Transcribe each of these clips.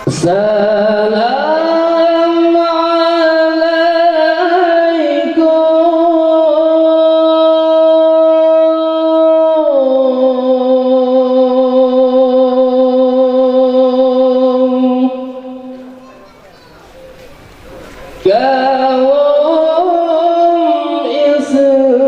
Salam alaikum kaum Islam.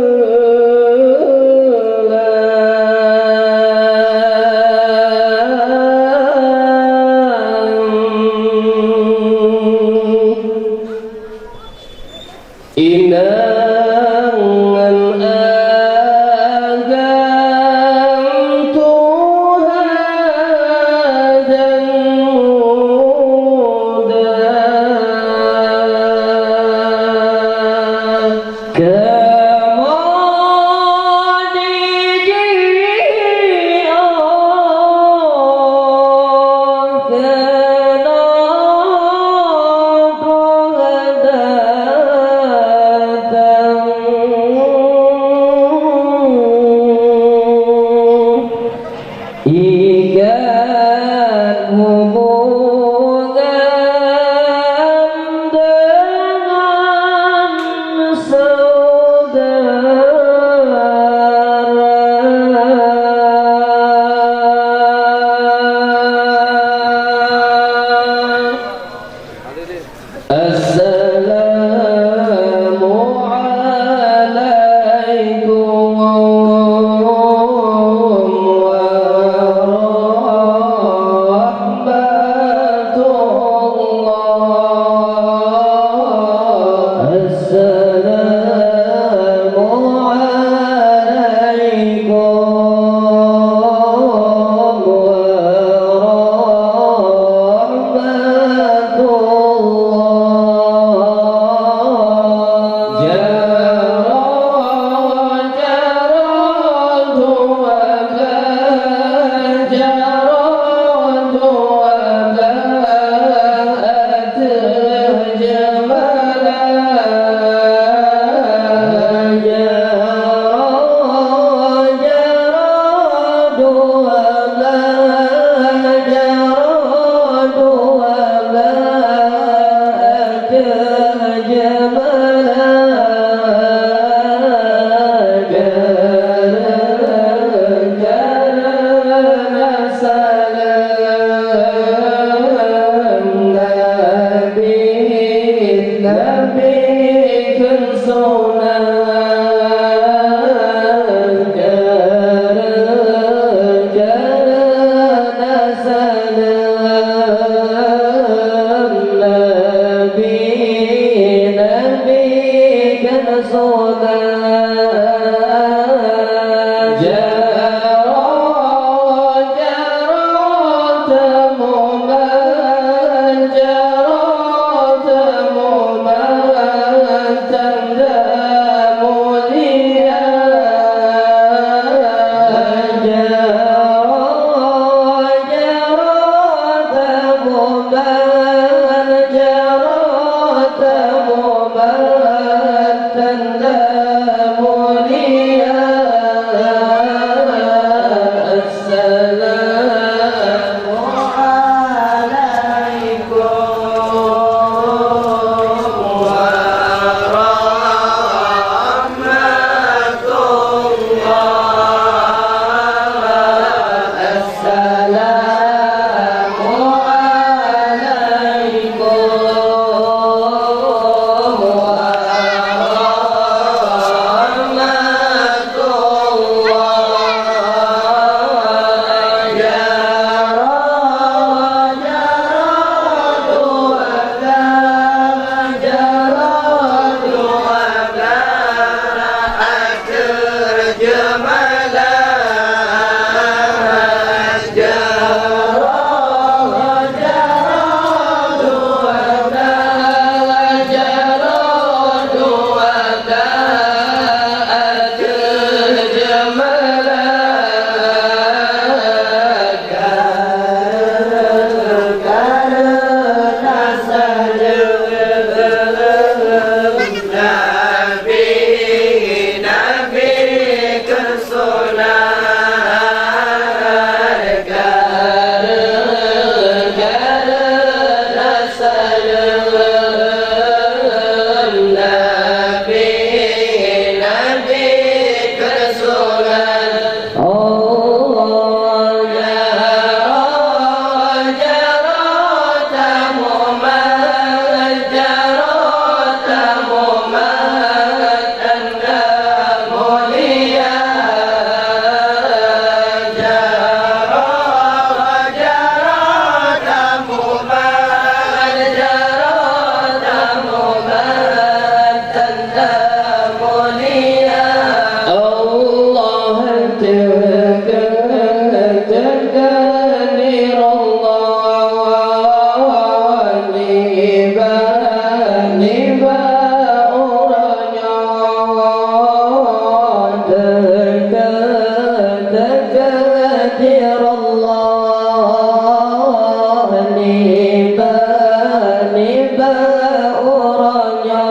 ذكر الله niba niba orangnya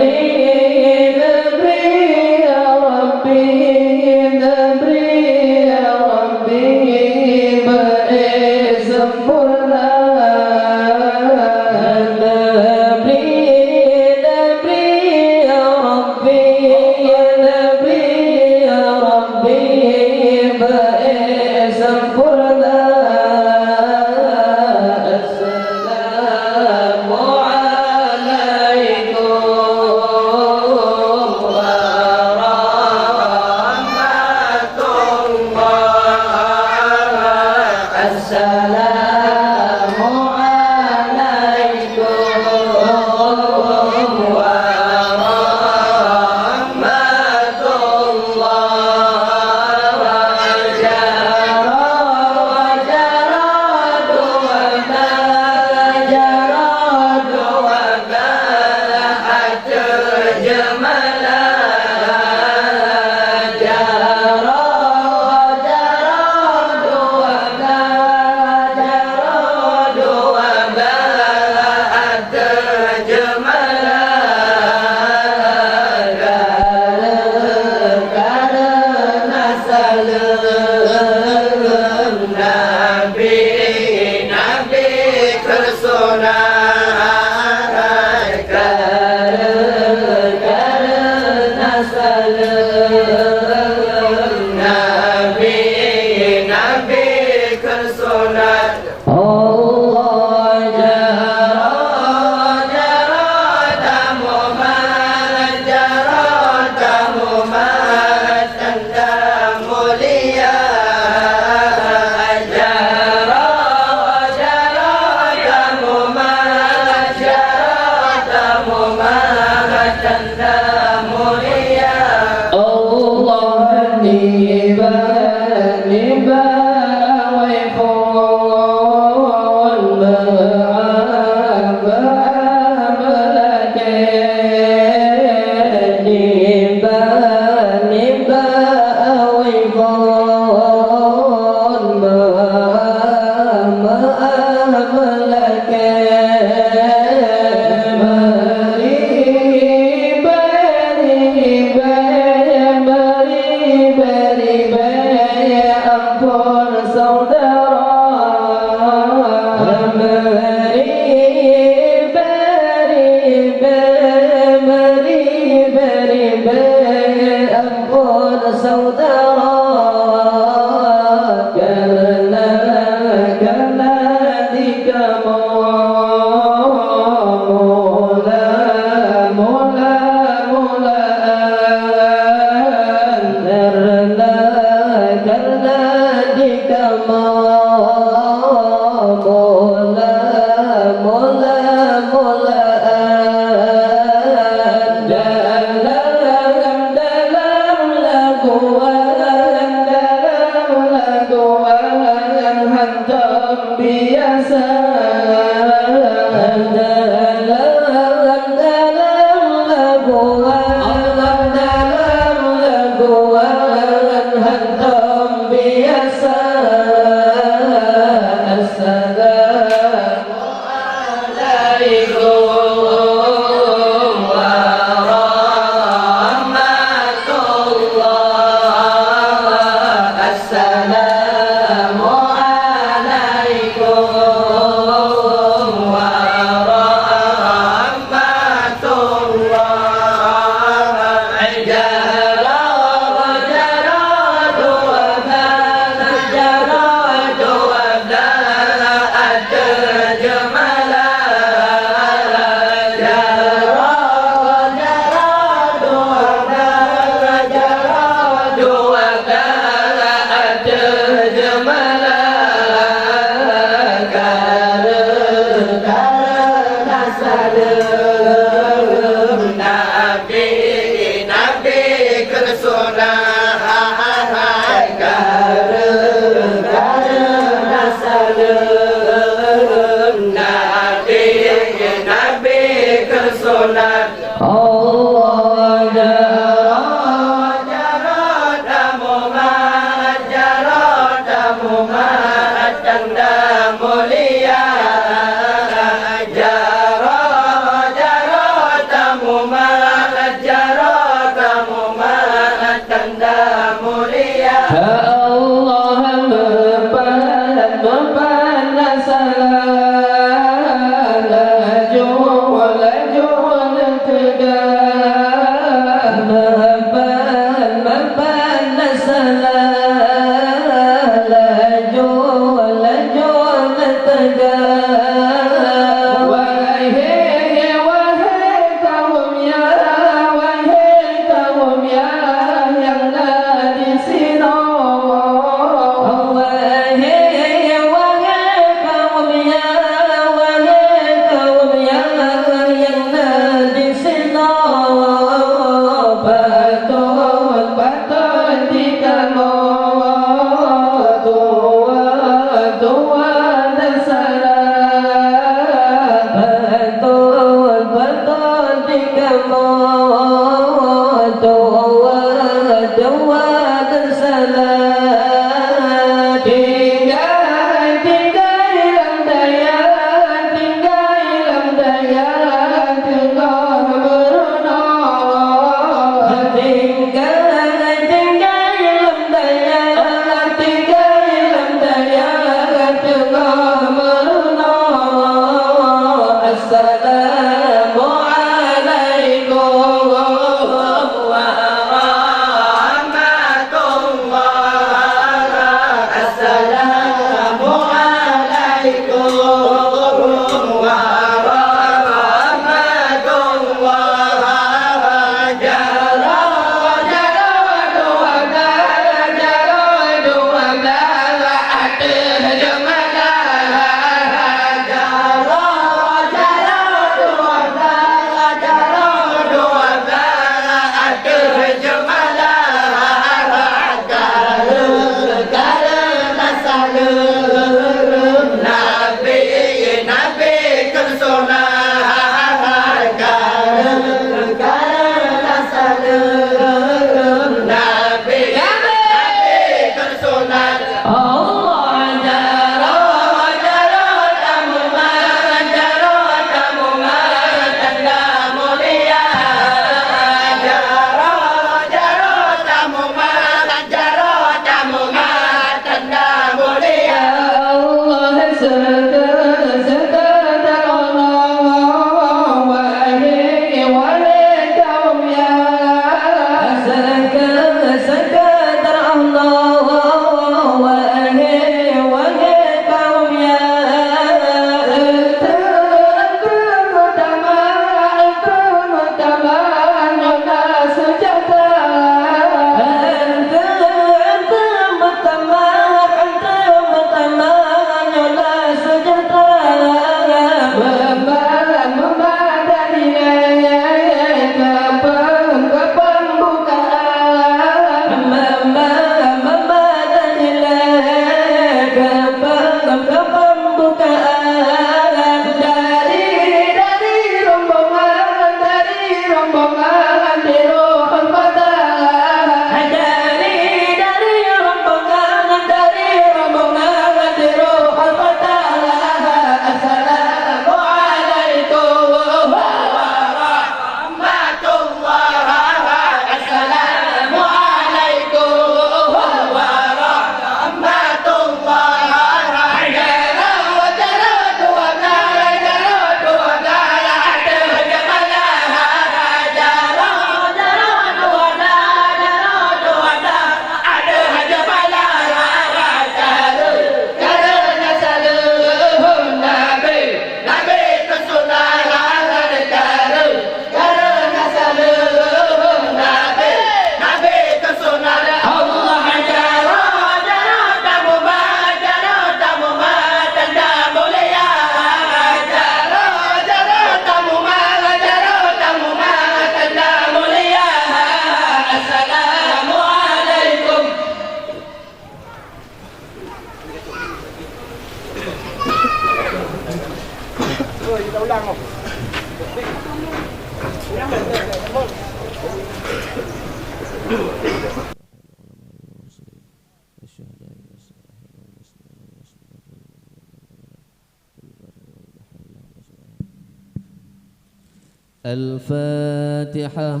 الفاتحة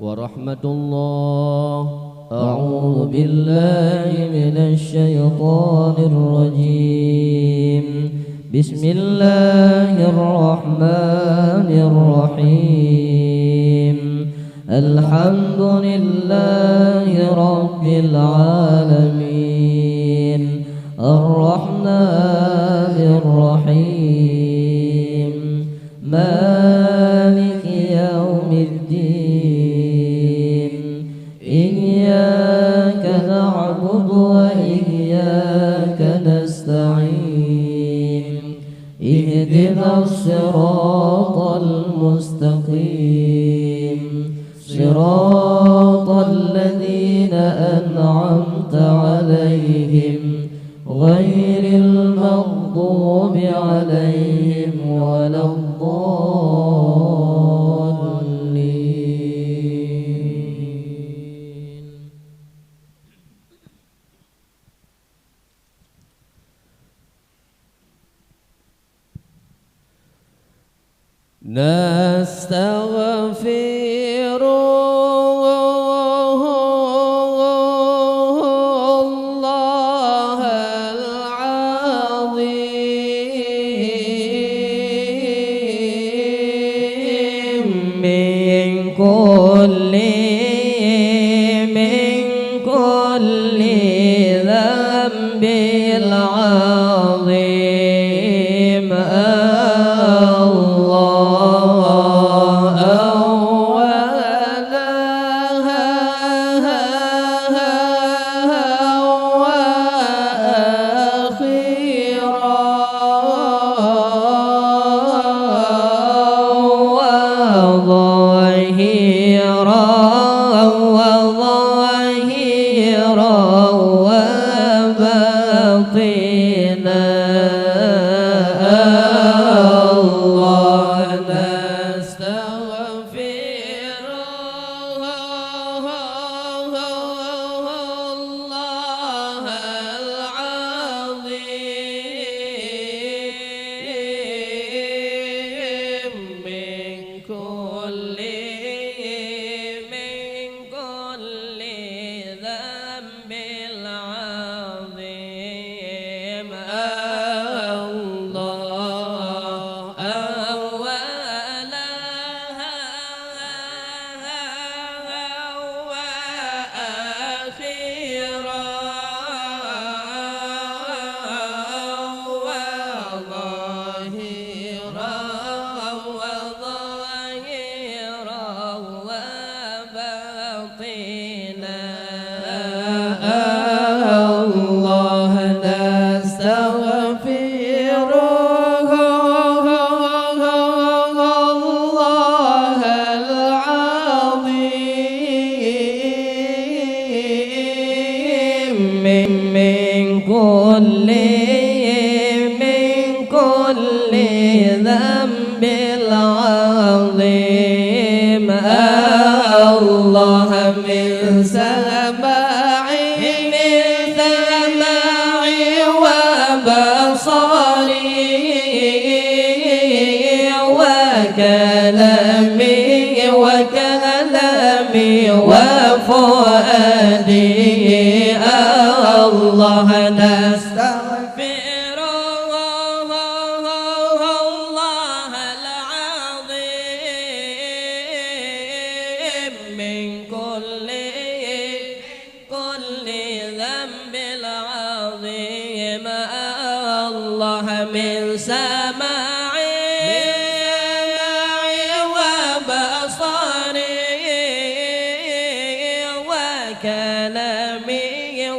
ورحمة الله. أعوذ بالله من الشيطان الرجيم. بسم الله الرحمن الرحيم الحمد لله رب العالمين الرحمن الرحيم مالك يوم الدين إياك نعبد وإياك نستعين اهدنا الصراط المستقيم صراط الذين أنعمت عليهم غير المغضوب عليهم ولا الضالين. نستغفر الله العظيم من كل ذنب العظيم وكلامي وفؤادي الله نستغفر الله العظيم من كل ذنب العظيم الله من سماعي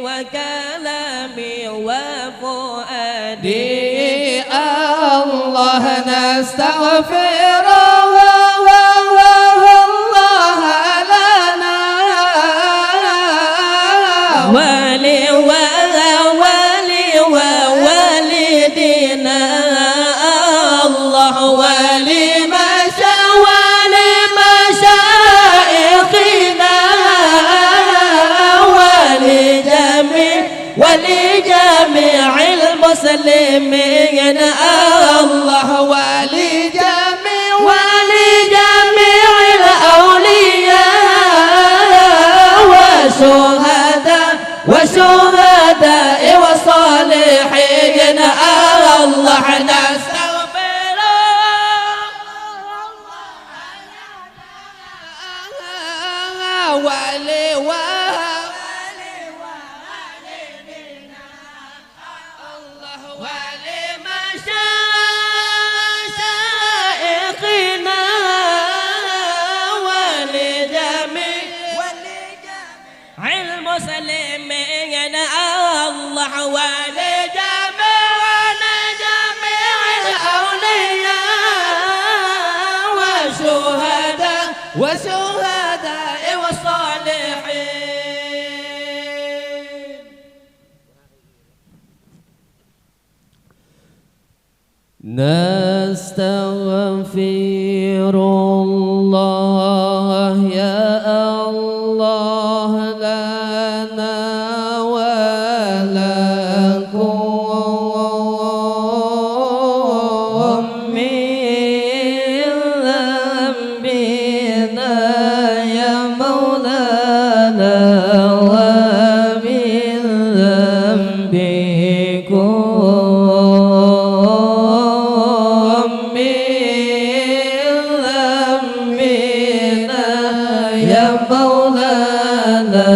وكلامي وفؤادي الله نستغفر الله لنا ولوالدينا الله ولمشايخنا ولجميع المسلمين الله ولجميع الأولياء وشهداء وصالحين الله المسلمين الله ولجميعنا جميع الأولياء والشهداء والصالحين. نستغفر الله يا الله لنا ولكم من ذنبنا يا مولانا ومن ذنبكم يا مولانا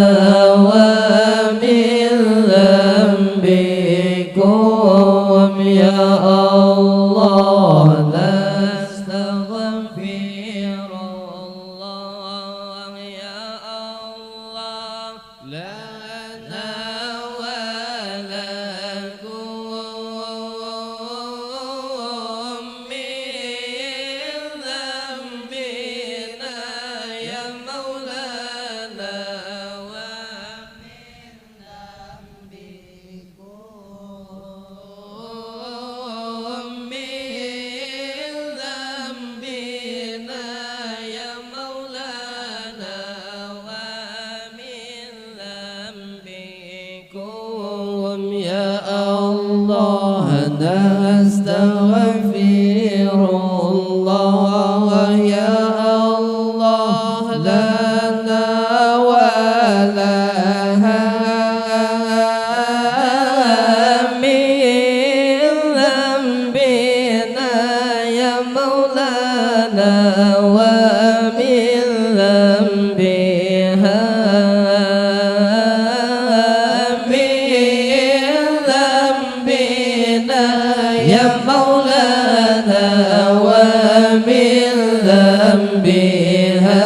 ومن ذنبكم يا الله نستغفر الله يا الله لنا ولكم من ذنبنا يا مولانا ومن ذنبكم من ذنبنا يا مولانا ومن ذنبكم يا الله نستغفر الله يا الله لنا ولها من ذنبنا يا مولانا ومن ذنبها من ذنبنا يا مولانا ومن ذنبها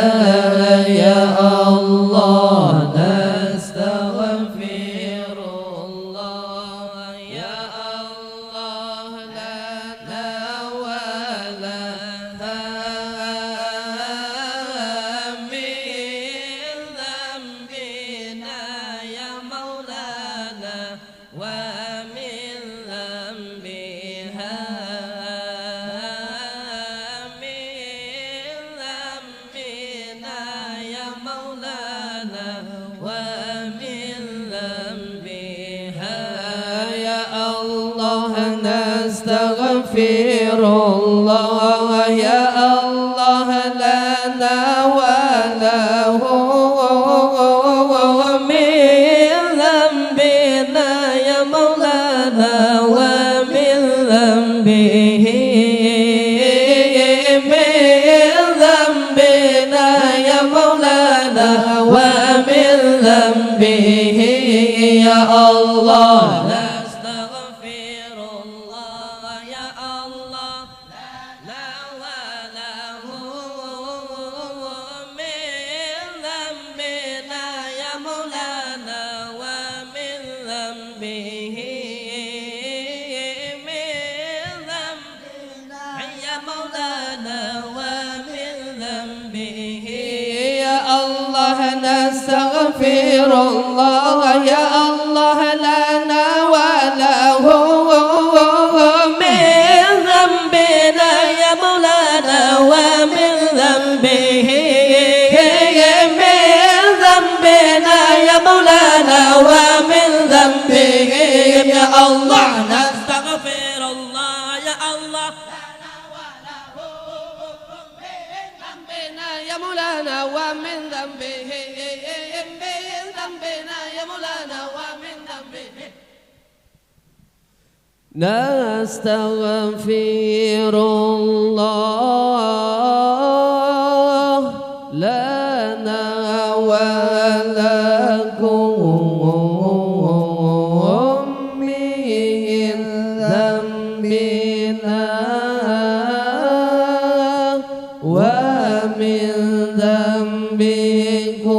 يا الله نستغفر الله يا الله لنا ولها من ذنبنا يا مولانا ومن ذنبها من ذنبنا يا مولانا ومن ذنبها يا الله نستغفر الله يا الله لنا وله من ذنبنا يا مولانا ومن ذنبه من ذنبنا يا مولانا ومن ذنبه يا الله نستغفر الله يا الله لا وله من ذنبنا يا مولانا ومن ذنبه من ذنبنا يا مولانا ومن ذنبه يا الله نستغفر الله يا الله لنا وله من ذنبنا يا مولانا ومن ذنبه من ذنبنا يا مولانا ومن ذنبه يا الله نستغفر الله يا الله يا مولانا ومن ذنبه من ذنبنا يا مولانا ومن ذنبه nastaghfirullah lana wa lakum min dhanbina wa min dhanbikum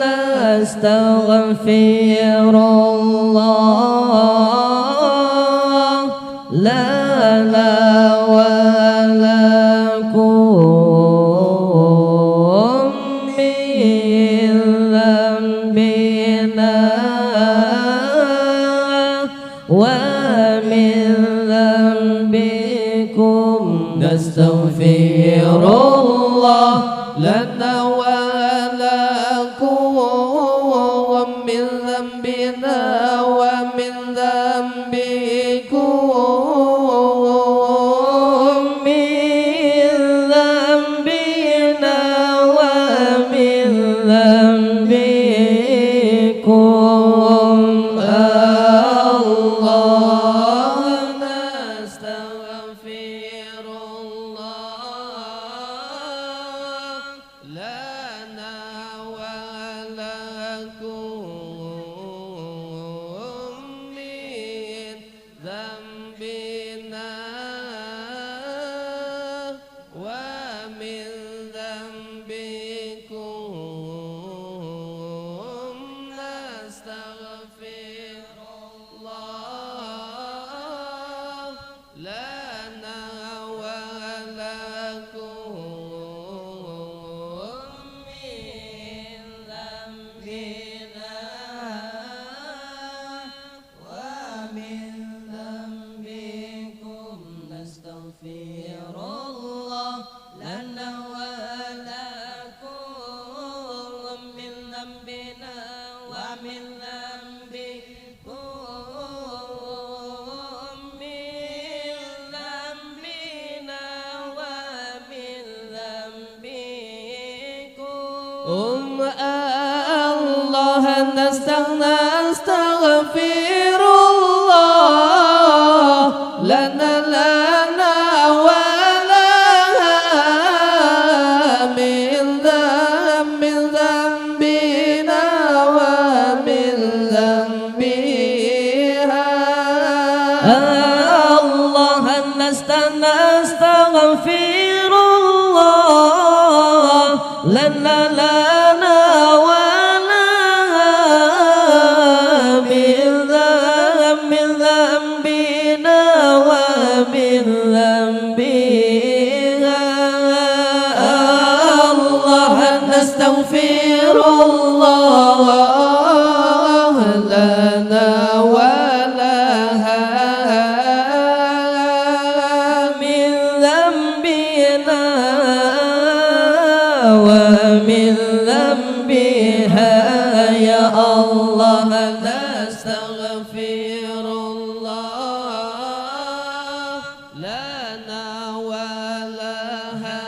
nastaghfirullah lana wa lakum min dhanbina wa min dhanbikum nastaghfirullah lana wa lakum min dhanbina wa min dhanbikum min dhanbina wa min dhanbikum Allah nastaghfirullah lana wa lakum min dhanbina wa min dhanbikum nastaghfirullah lana wa lakum min dhanbina wa min dhanbikum nastaghfirullah lana wa lakum min dhanbina wa min dhanbikum min dhanbina wa min dhanbikum Allah nastaghfirullah lana wa laha min dhanbina wa min dhanbiha Allah nastaghfirullah lana wa laha min dhanbina wa min dhanbiha Allah nastaghfirullah lana wa laha min dhanbina wa min dhanbiha ya Allah nastaghfirullah lana wa laha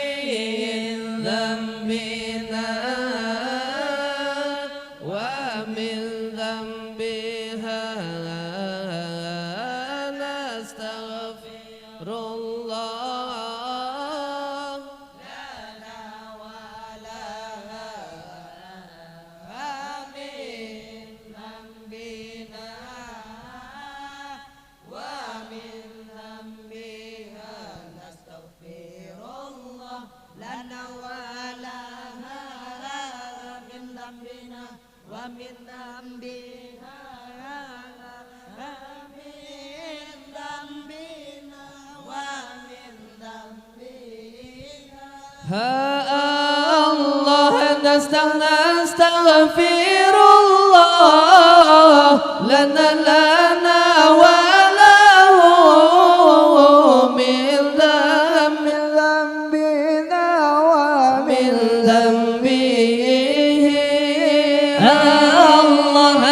min dhanbina wa min dhanbiha nastaghfirullah lana wa laha min dhanbina wa min dhanbiha nastaghfirullah lana wa laha min dhanbina wa min dhanbiha min dhanbina wa min dhanbiha Allah nastaghfirullah lana wa lahu min dhanbina wa min dhanbihi Allah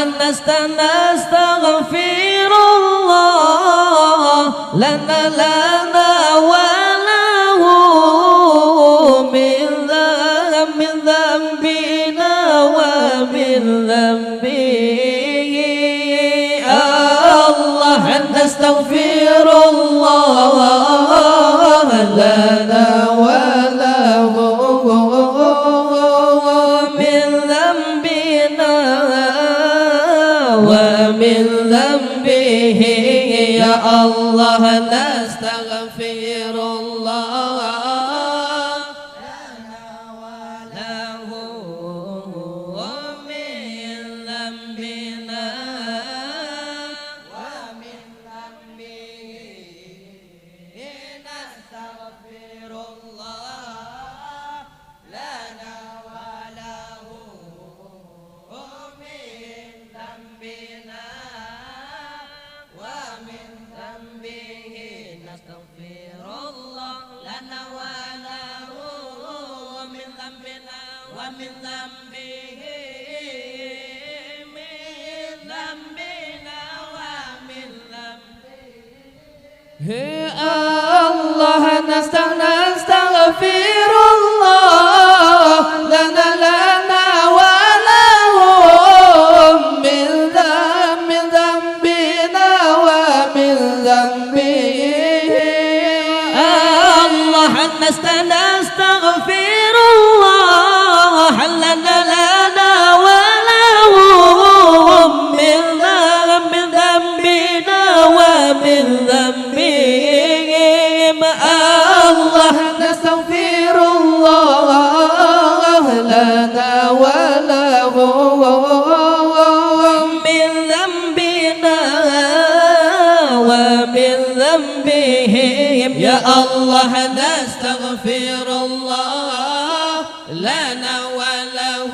nastaghfirullah lana wa lahu min dhanbina wa min dhanbihi نستغفر الله لنا وله من ذنبنا ومن ذنبه يا الله نستغفر الله لنا وله من ذنبنا ومن ذنبه نستغفر الله لنا وله من ذنبنا ومن ذنبه نستغفر الله لنا وله من ذنبنا ومن ذنبه من ذنبنا ومن ذنبه الله نستغفر الله لنا وله من ذنبنا ومن ذنبه الله نستغفر الله لنا وله من ذنبنا ومن ذنبهم الله نستغفر الله لنا وله من ذنبنا ومن ذنبهم يا الله نستغفر الله لنا وله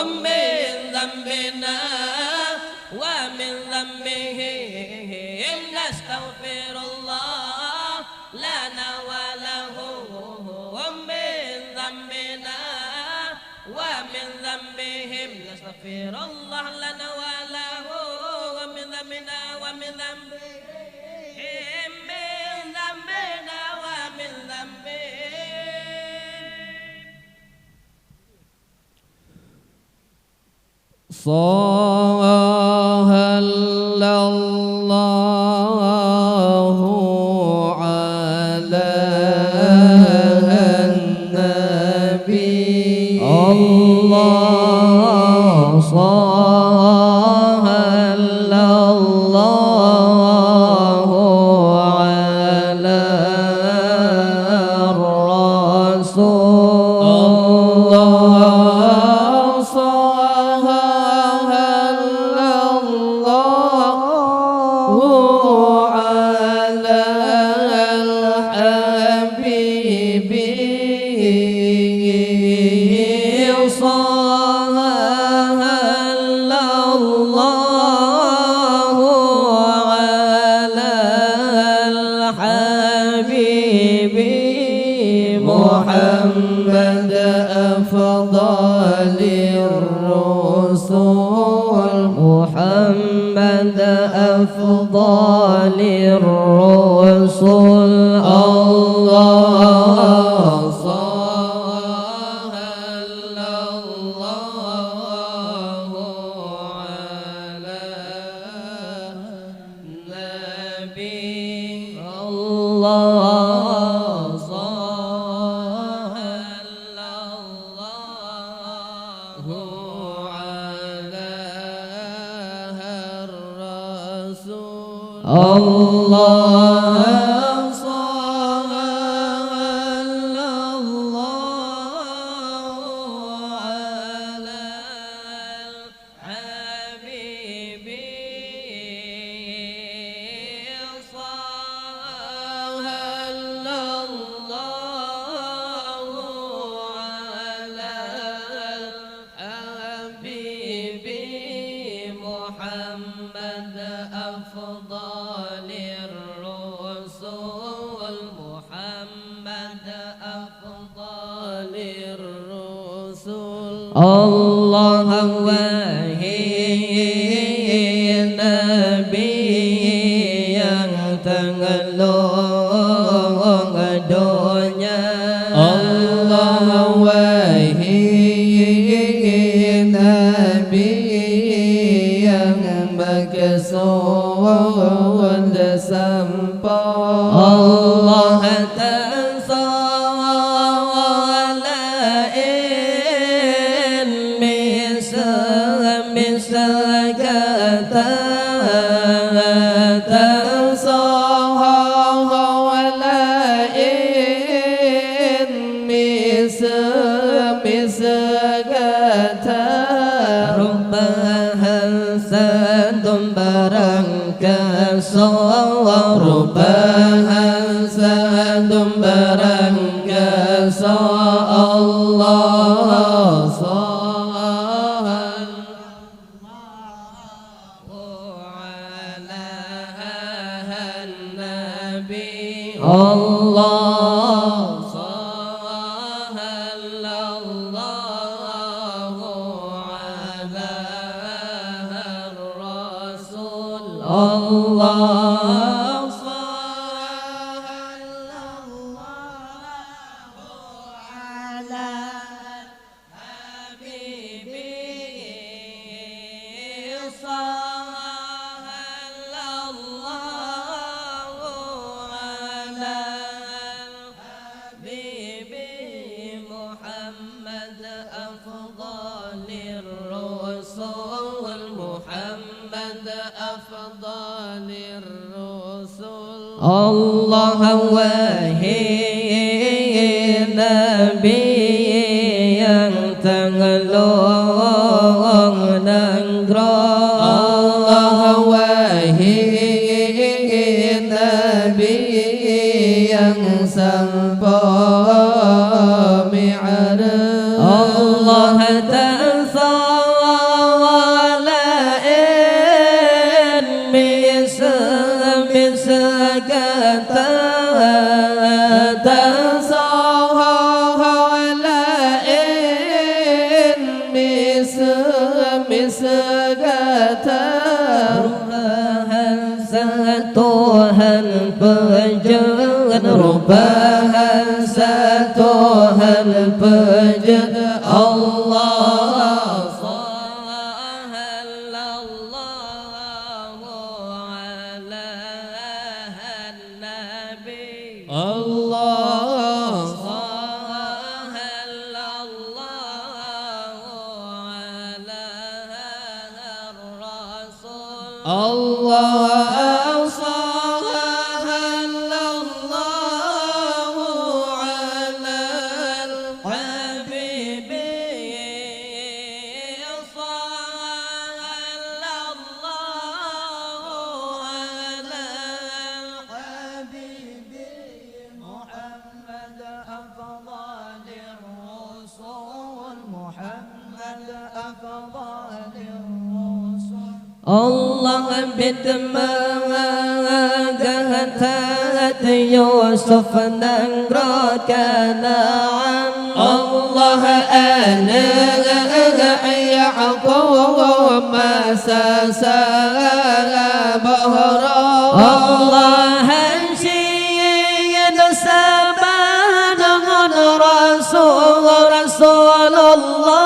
من ذنبنا ومن ذنبهم نستغفر الله لنا وله من ذنبنا ومن ذنبهم نستغفر الله لنا وله من ذنبنا ومن ذنبهم من ذنبنا ومن ذنبهم صلى الله على النبي الله صلى الله على الرسول الله صلى الله على الحبيب صلى الله على الحبيب محمد أفضل الرسل محمد أفضل الرسل الله صلى الله على النبي الله صلى الله على الرسول الله صلى الله على الحبيب صلى الله على الحبيب محمد أفضل الرسل محمد أفضل الرسل الله وهي نبي yang tenggelam dunia Allah wahai nabi yang kesun sampo Allah tasalain misal kata rubahan sadum barang kasa Allah sallallahu ala nabi Allah sallallahu ala rasul Allah Allah wahai Nabi yang tanggalong nangro Allah wahai Nabi yang sampo mi'raj Allah Tuhan pejalan rubahan Tuhan pejalan Allah sallallahu ala nabi Allah sallallahu ala rasul Allah Allah bitmagahat Yusuf nangro kanaan Allah ana Ya'qub masa bahra Allah hansiyin saban Rasulullah Rasulullah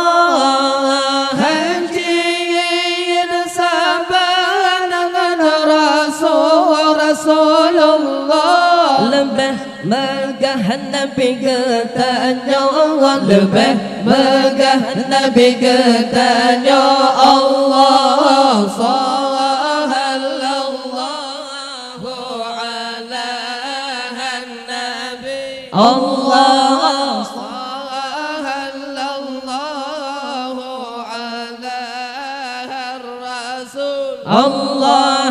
lebih megah Nabi katanya lebih megah Nabi katanya Allah sallallahu ala nabi Allah sallallahu ala rasul Allah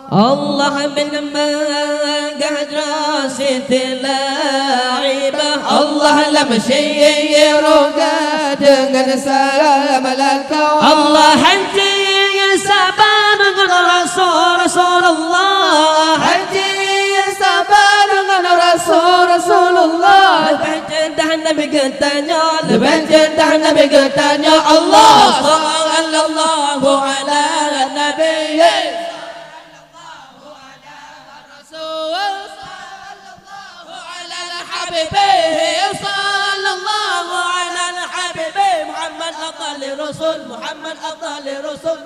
Allah bin magad rasit la'ibah Allah lam syirga dengan samalakau Allah haji sabar dengan Rasulullah haji sabar dengan Rasulullah getahnya, lebih cinta Nabi getahnya. Allah sallallahu ala Nabi, sallallahu ala Rasul, sallallahu ala Habibih, sallallahu ala Habibih. Muhammad afdal Rasul, Muhammad afdal Rasul.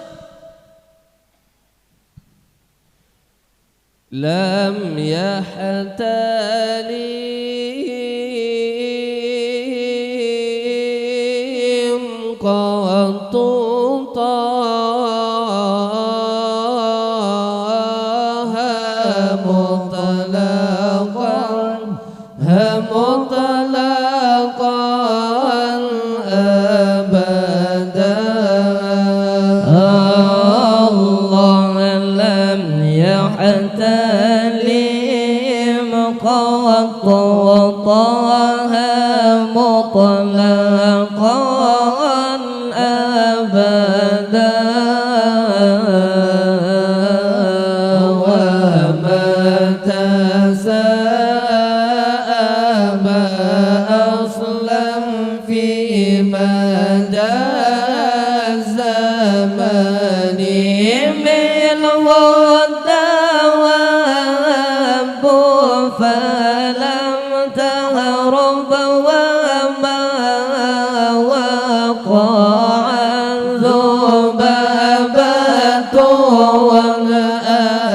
لم يحتلم قط طه مطلقا أبدا. الله لم يحتلم قط طه مطلقا أبدا. وما تساءم أصلا في مدى الزمان منه الدواب فلم تهرب وما وقع ذبابة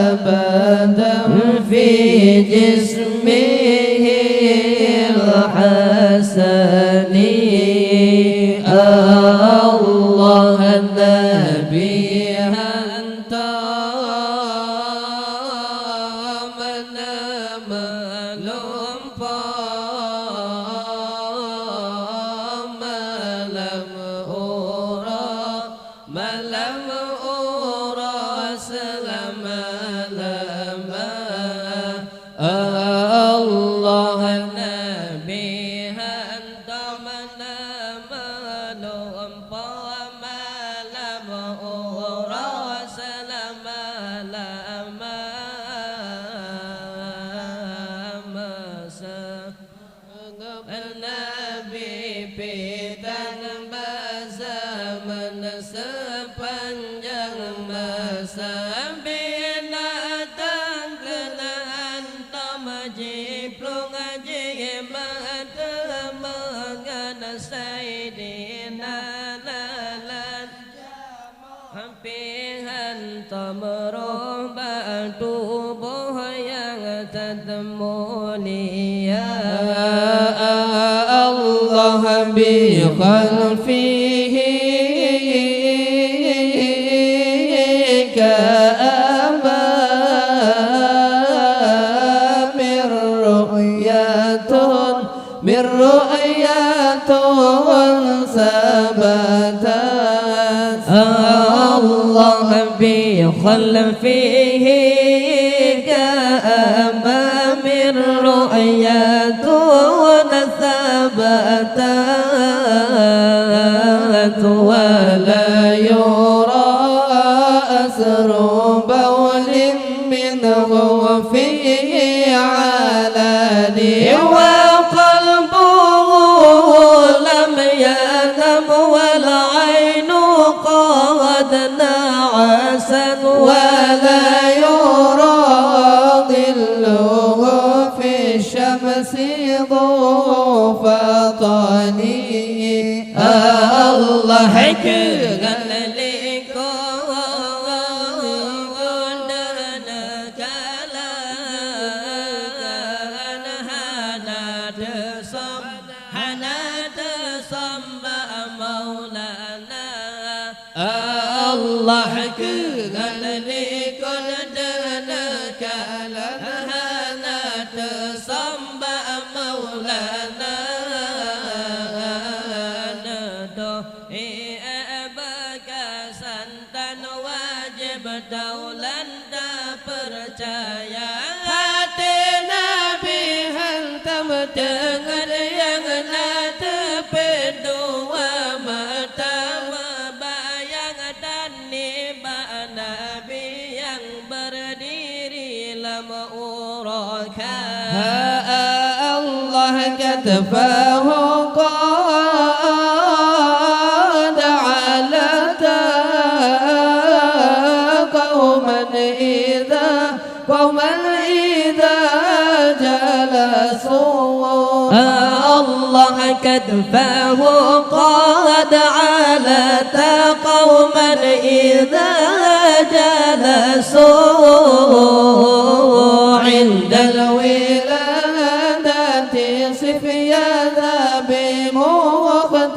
أبدا في جسمه الحسن. الله النبي أنت من ملوم ما لم أرى سلما لما. الله النبي أنت من ملوم ما لم أرى سلما لما. Nabi bintang zaman sepanjang masa binatang kenaan tamajiplung jimat mengan sayyidina lalan hampihan tamroh tubuh yang tadmulia. Allah bi khalfihi ka'aba min ru'yatun sabatat. Allah bi khalfihi ka'aba min ru'yatun ثبتت ولا يرى أثر بول منه في علان وقلبه لم ينم والعين قد نعست ولا يرى ظله في الشمس ضوء فطني. الله قال لكم ودنا كلام هنات صم مولانا. الله قال لكم ودنا كلام هنات صم مولانا. Daulan tak percaya hati Nabi hantam dengan yang tepi dua mata membayang dan nibak Nabi yang berdiri lama uraka. Allah katafahu الله كتفه قد علت قوما إذا جلسوا عند الولادة صفيا بمقتدى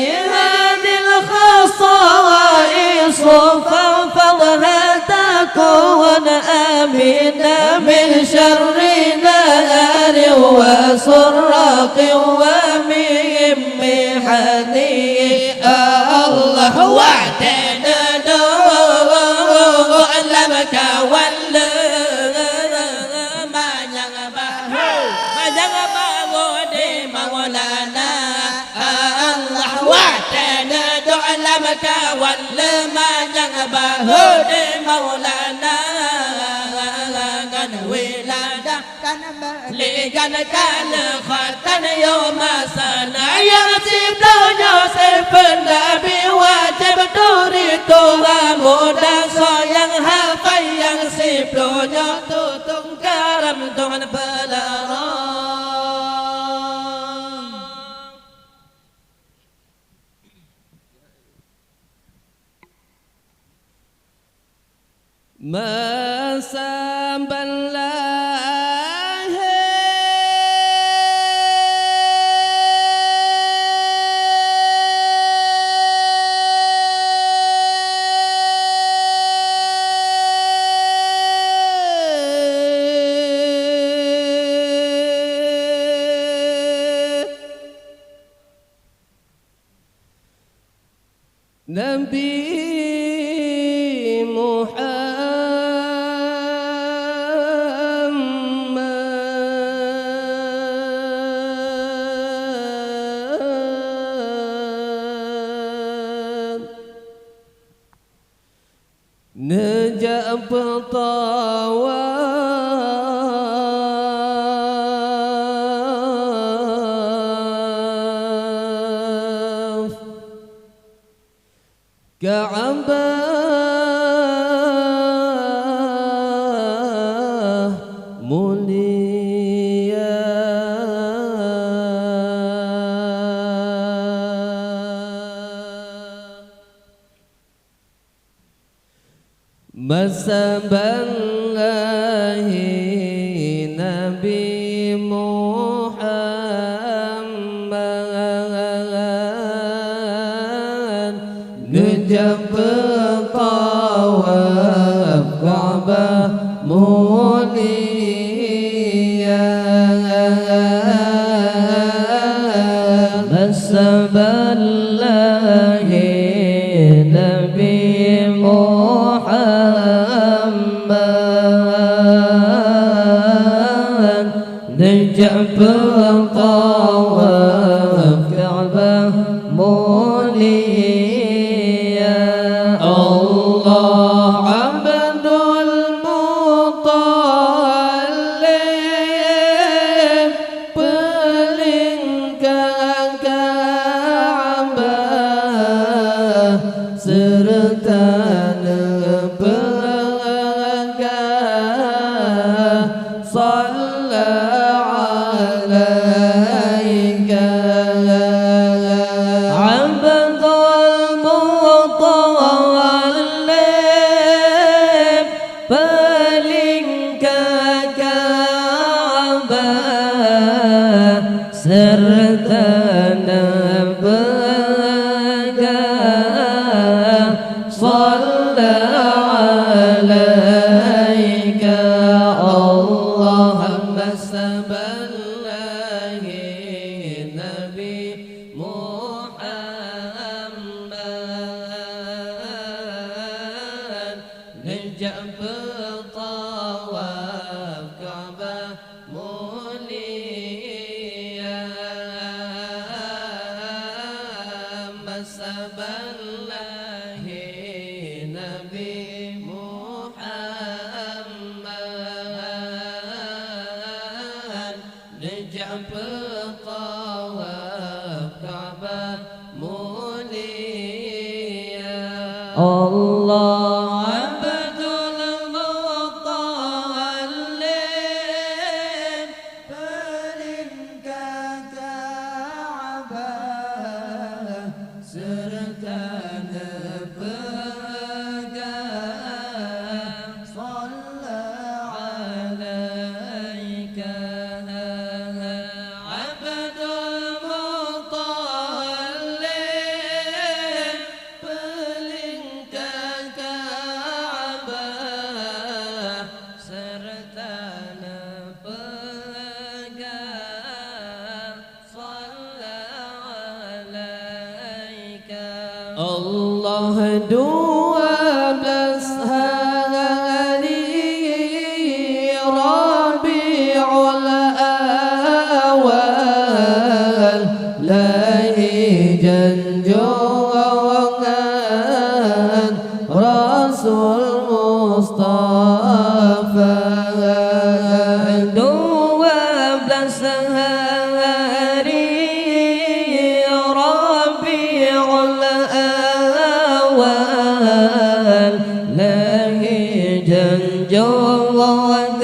هذه الخصائص فانفضها تكون آمنا من شر نار وسراق ومن محني الله وعدنا علمك ولا ما يغبى ودي مولانا الله وعدنا علمك ولا ما يغبى ودي مولانا لكن كان ختن يوم سنة يغسب يوسف النبي واجب توريتها مودا صيان هفا يغسب يوتو تنكرم دون بلاران ما سامبن Nabi Muhammad Najab tawaf Ka'bah mulia masa banglahi Nabi Muhammad Najab tawaf Ka'bah mulia Masaballahi Nabi Muhammad Najab tawaf Ka'bah mulia Allah Abdul Muttalib pelingkar Ka'bah serta nepegah Salla alaika Abdul Muttalib pelingkar Ka'bah serta nepegah Salla alaika Allahumma saballahi Nabi Muhammad Najab tawaf Ka'bah mulia Masaballahi Nabi Muhammad Najab tawaf Ka'bah mulia Allah Abdul Muttalib pelingkar Allah 12 hari Rabiul Awal lahir junjungan Rasul Mustafa 12 hari Rabiul Awal lahir junjungan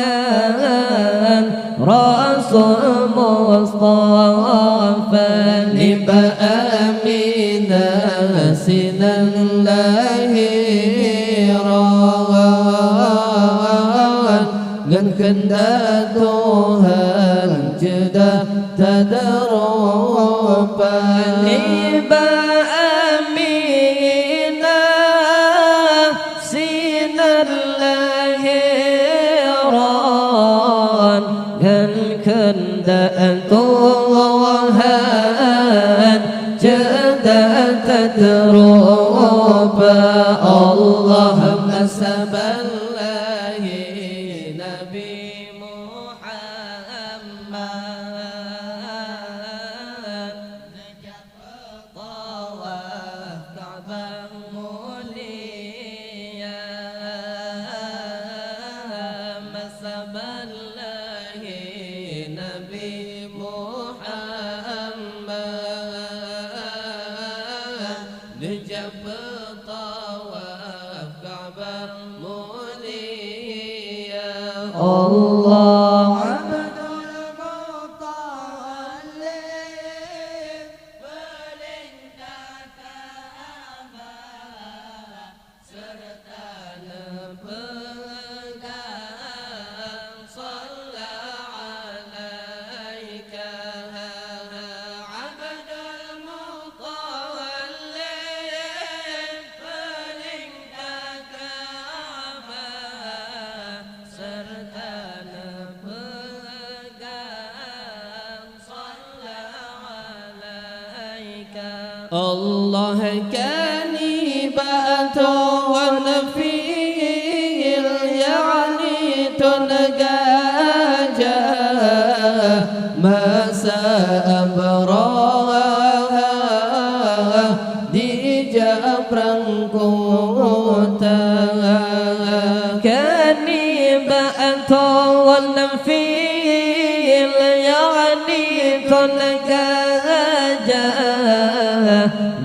Rasul Mustafa Liba Aminah sinan lahiran dan kehendak Tuhan sudah tadarupa Liba Aminah sinan lahiran dan kehendak Tuhan sudah tadarupa Allahumma saballahi Nabi Muhammad najab tawaf Ka'bah mulia masaballahi Nabi Muhammad najab tawaf Ka'bah mulia Allah Abdul Muttalib perintah Ka'bah serta pegang sallallahu alaika Abdul Muttalib perintah Ka'bah serta pegang sallallahu alaika Allah kanibatu wa nafil yani tungaja masa abraha di jabrang kota kanibatu wa nafil yani tungaja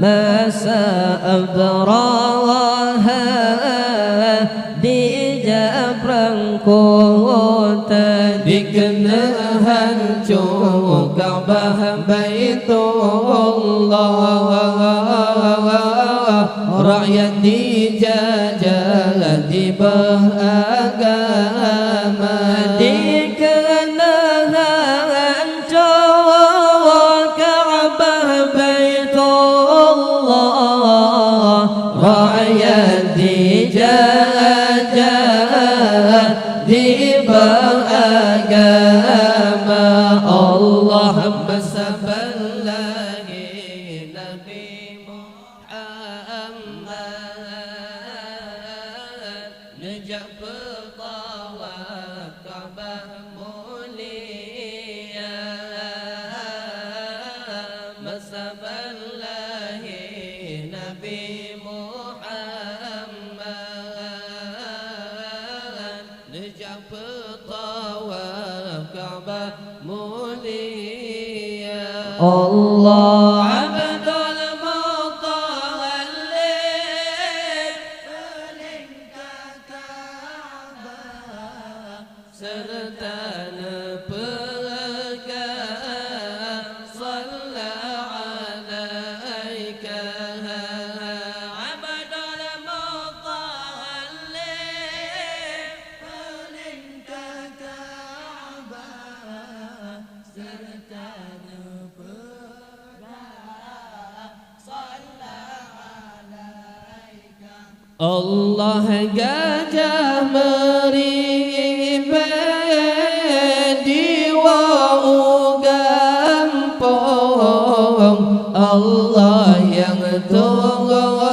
masa abraha di jabrang kota dikena hancur Ka'bah Baitullah rakyat dijajah di beragama dikena hancur Ka'bah Baitullah rakyat dijajah di beragama Allahumma saballahi Nabi Muhammad najab tawaf Ka'bah mulia masaballahi Nabi Muhammad najab tawaf Ka'bah mulia Allah Abdul Muttalib perintah Ka'bah serta pegang sallallahu alaika Abdul Muttalib perintah Ka'bah serta Allah gajah meribet di wau gampong Allah yang tunggu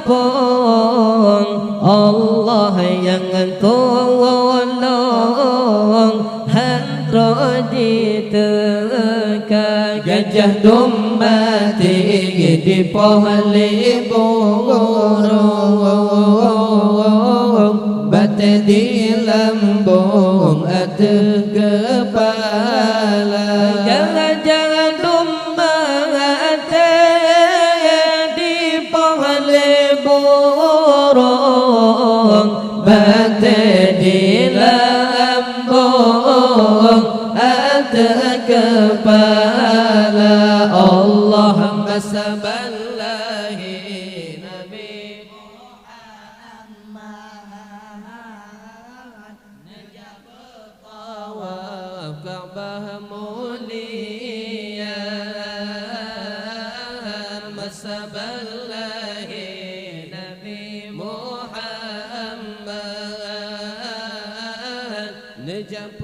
pun Allah yang tolong hantro diteka gajah domba tinggi di pohon burung bate di lambung atas kepala gajah domba di pohon burung bate di lambung atas kepala Allahumma saballahi Nabi Muhammad najab tawaf Ka'bah mulia masaballahi Nabi Muhammad najab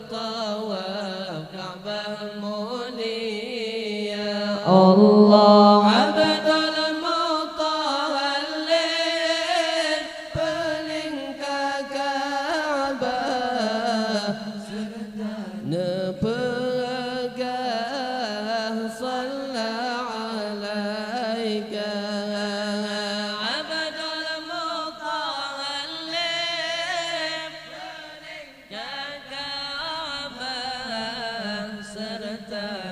tawaf Ka'bah mulia Allah abdul mutawallin paling Ka'bah nepegah salla alaika abdul mutawallin paling Ka'bah serta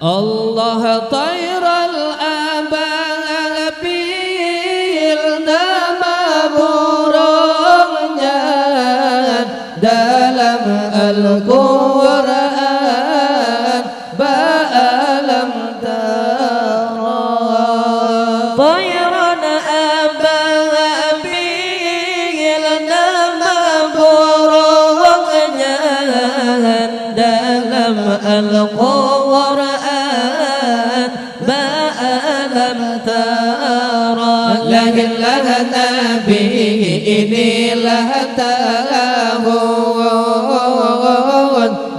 Allah tayral ababil nama burungnya dalam Al-Quran ba'alam tara tayran ababil nama burungnya dalam Al-Quran lahirlah Nabi inilah tahun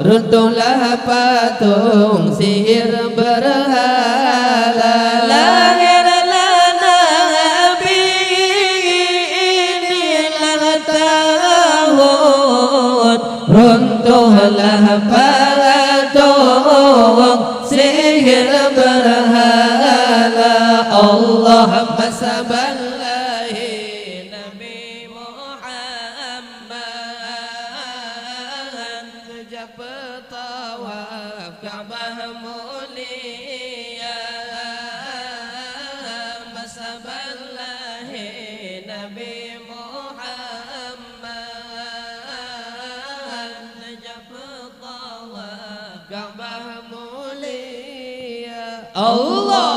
runtuhlah patung sihir berhala lahirlah Nabi inilah tahun runtuhlah patung sihir berhala Allahumma saballahi Nabi Muhammad najab tawaf Ka'bah mulia masaballahi Nabi Muhammad najab tawaf Ka'bah mulia Allah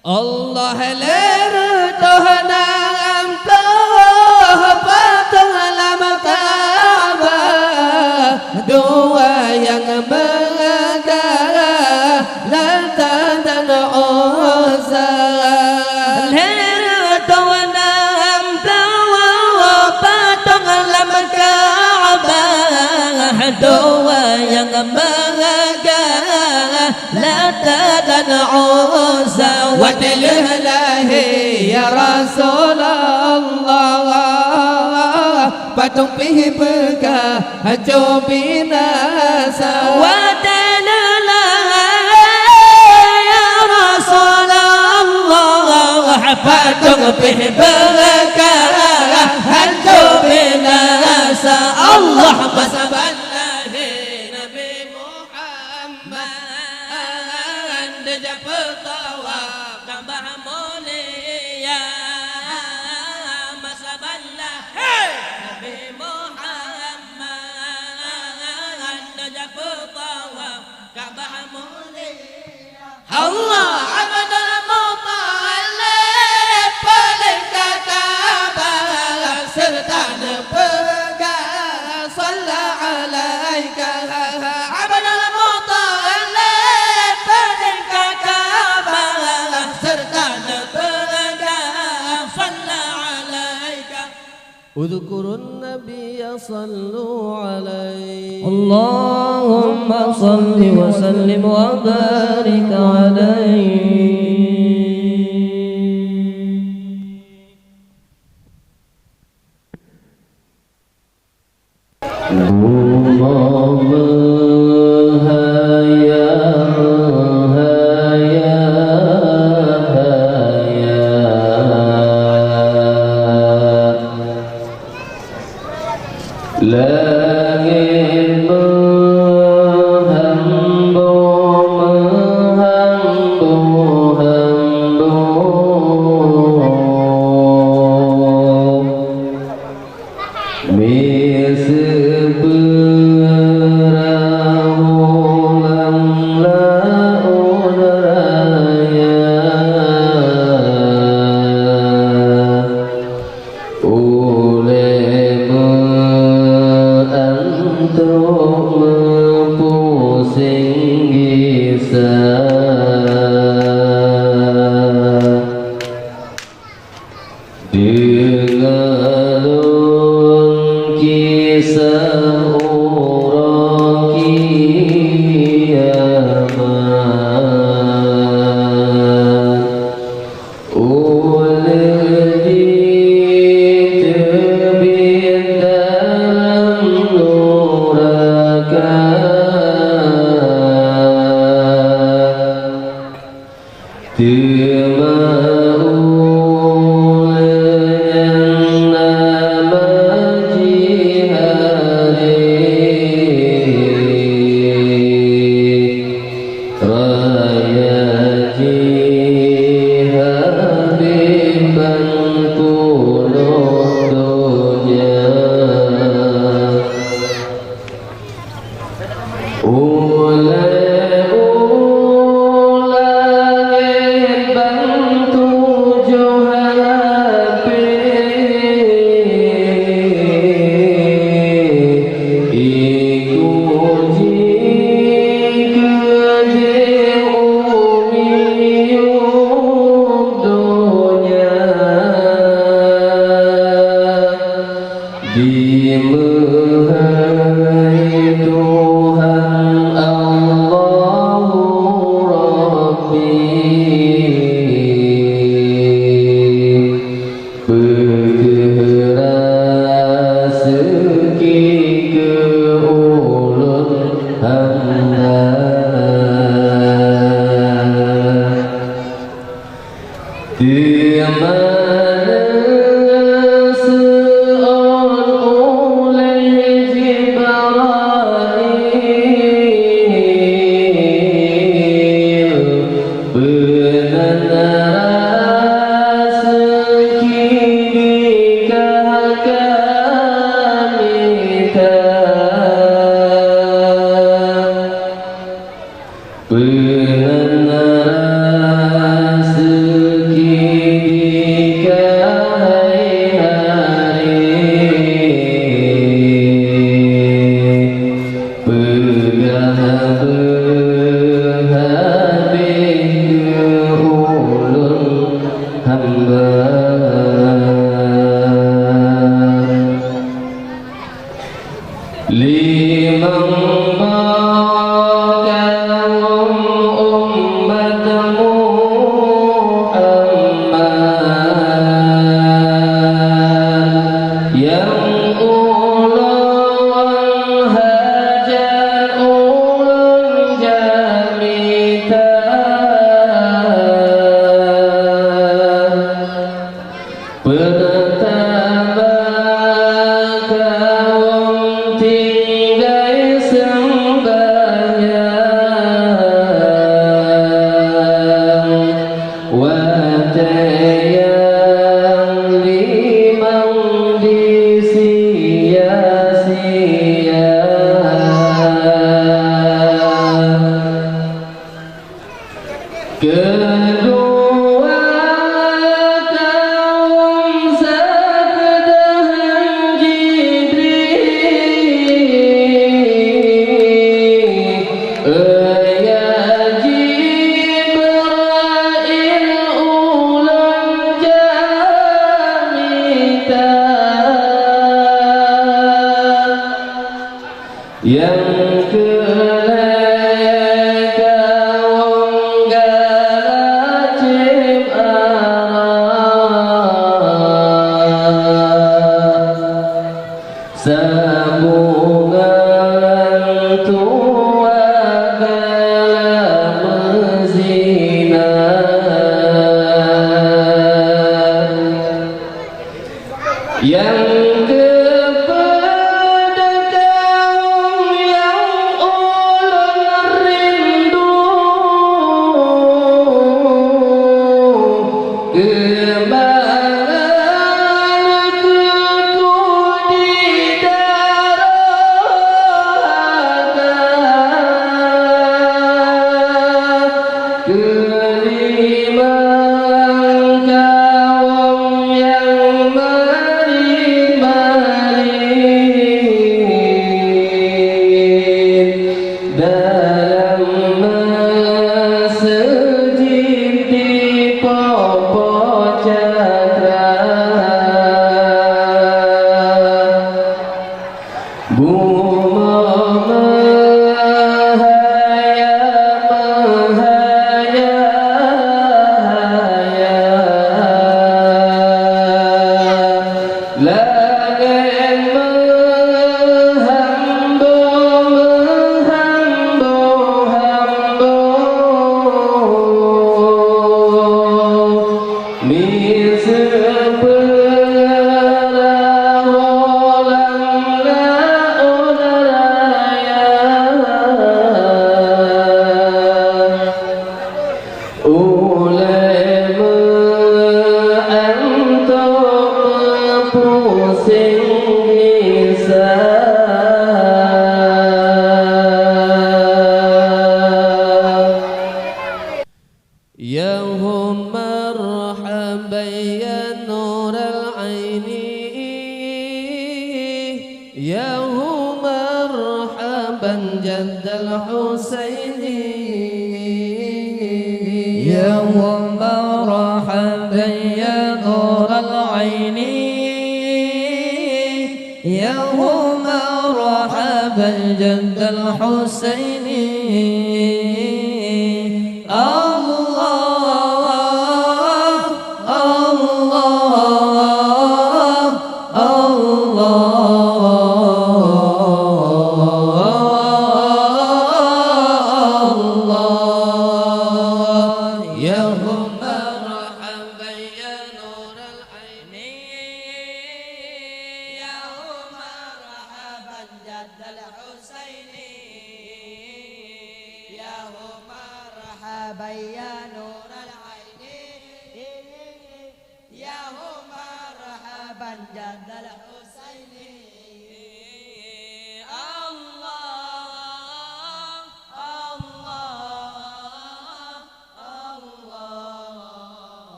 Allah ler tohnam toh patung alam Ka'bah dua yang megah Lata dan Uzza ler tohnam toh patung alam Ka'bah dua yang megah Lata dan Uzza Wadilalahi ya Rasulullah patung pihi berkah hancur binasa Wadilalahi ya Rasulullah patung pihi berkah hancur binasa Allahumma saballahi Nabi Muhammad najab tawaf Ka'bah mulia masaballah Nabi Muhammad najab tawaf Ka'bah Allah Abdul Muttalib paling kakabah serta nepegang Sallallahu alaika Abdul Muttalib paling kakabah serta nepegang Sallallahu alaika Udhkurun Nabiya sallu alaihi Allahumma salli wa sallim wa barik alaihi. Langit menghambu Pertama kaum tinggal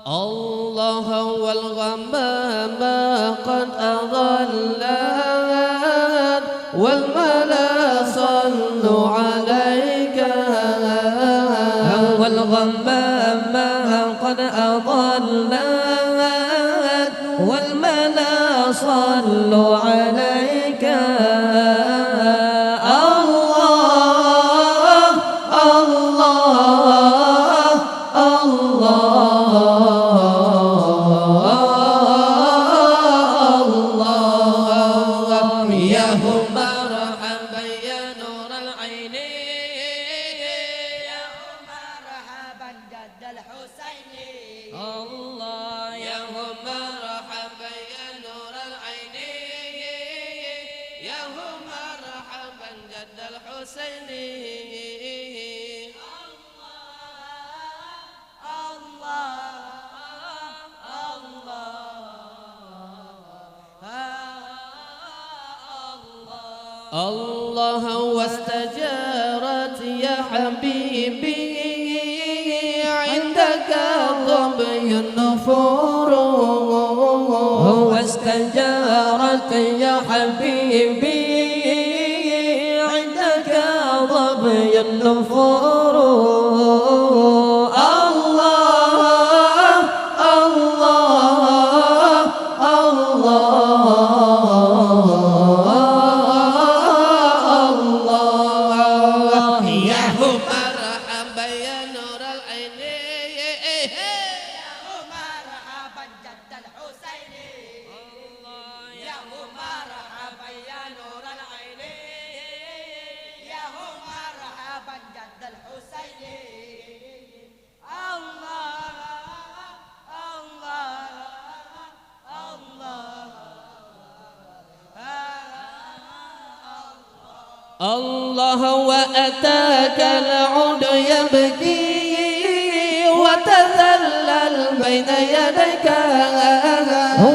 الله والغمام قد أظلت والملا صلوا عليك والغمام قد أظلت والملا صلوا عليك الله واستجارت يا حبيبي عندك ظبي النفور واستجارت يا حبيبي عندك ظبي النفور الله الله الله الله وأتاك العود يبكي وتذلل بين يديك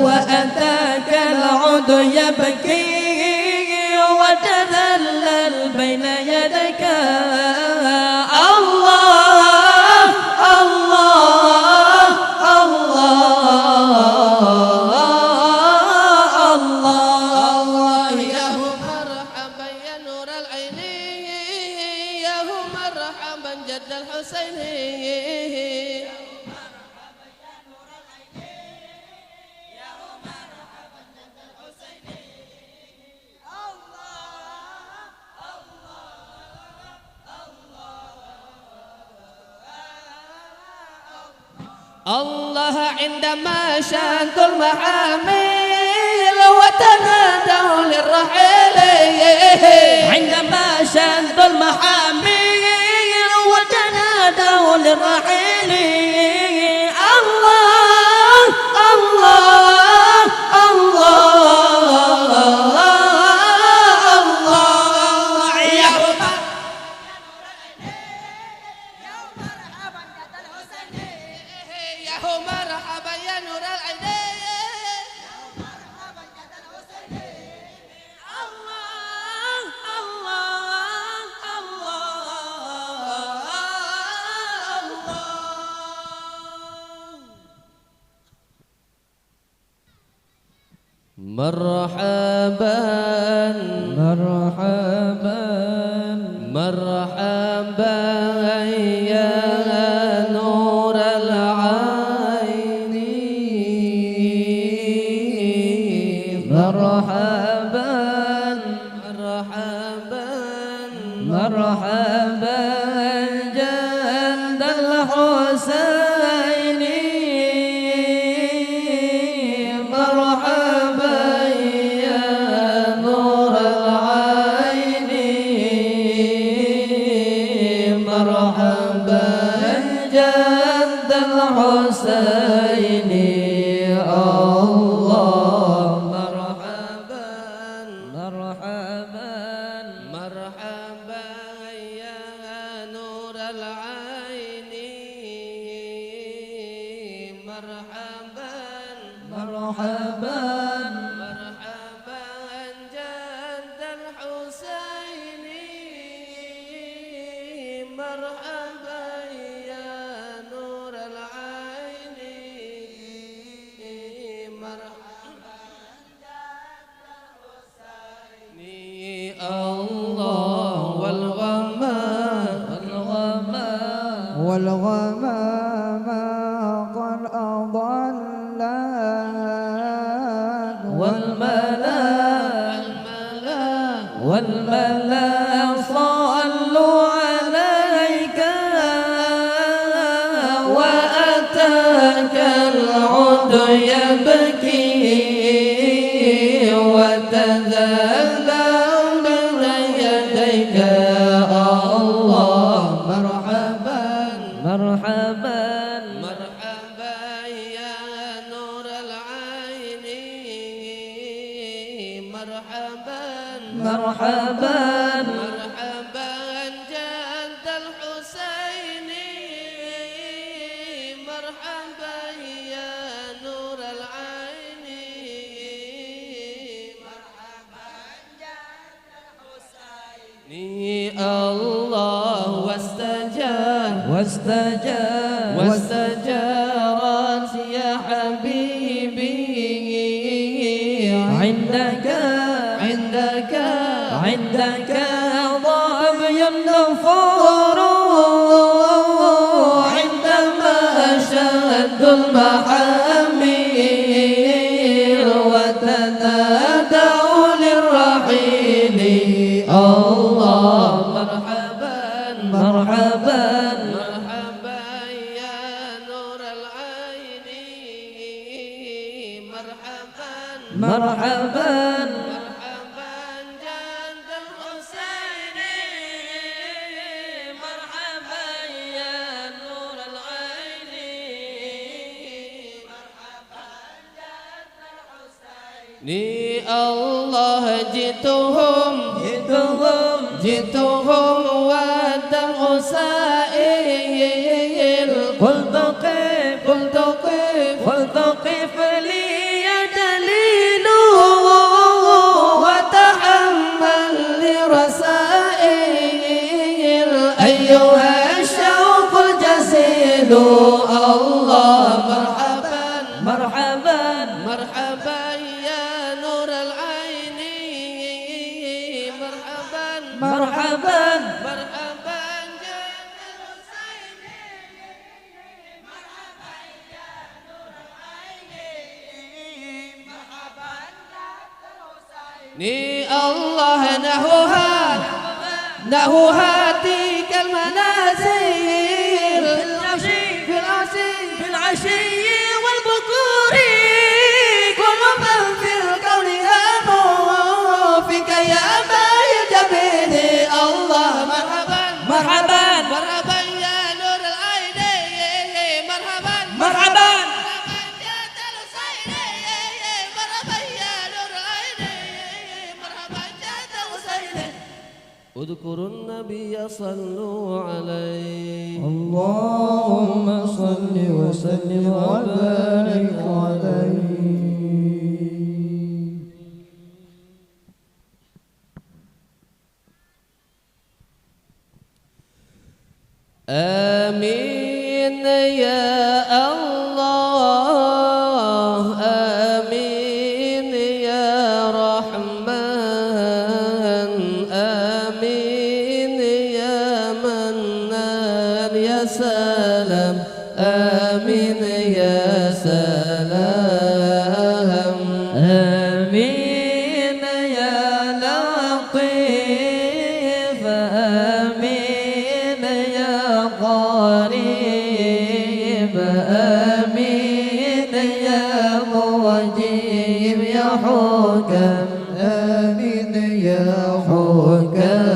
وأتاك العود يبكي وتذلل بين يديك الله الله الله الله يا مرحبا يا نور العين يا مرحبا جد الحسين الله عندما شانت المحامل وتنادوا للرحيل عندما شانت المحامل وتنادوا للرحيل الله الله الله الله يا مرحبا يا نور العين الله الله الله مرحبا مرحبا مرحبا يا نور العين مرحبا مرحبا مرحبا جد الحسين مرحبا يا نور العين مرحبا جد الحسين الله مرحبا مرحبا مرحبا يا نور العين مرحبا مرحبا مرحبا جد الحسين مرحبا يا نور العين مرحبا الله والغمام قد أضل والملا صلوا عليك وأتاك العود يبكي وتذلل بين يديك الله مرحبا مرحبا مرحبا يا نور العين مرحبا مرحبا مرحبا جد الحسين مرحبا يا نور العين مرحبا جد الحسين الله واستجارت يا حبيبي عندك ضابي النفور عندما شد المحامل وتنادوا للرحيل الله مرحبا مرحبا مرحبا يا نور العين مرحبا مرحبا مرحبا جد الحسين مرحبا ni Allah jituhum wadam usail qul taqif li ya dalilu wa tahammal li rasail ayyuha syauqul jasilu Allah marhaban ya nur al-aini marhaban ni Allah nahuha tikal manazil fil ashi wal bukuri kullu man fil qawli hamu fika ya bayil jabini Allah marhaban ya nur al-aini marhaban اذكروا النبي صلوا عليه اللهم صل وسلم وبارك عليه. آمين يا الله آمين يا رحمن آمين يا منان يا سلام آمين يا سلام آمين يا لطيف آمين يا قريب آمين يا مجيب يا حكم آمين يا حكم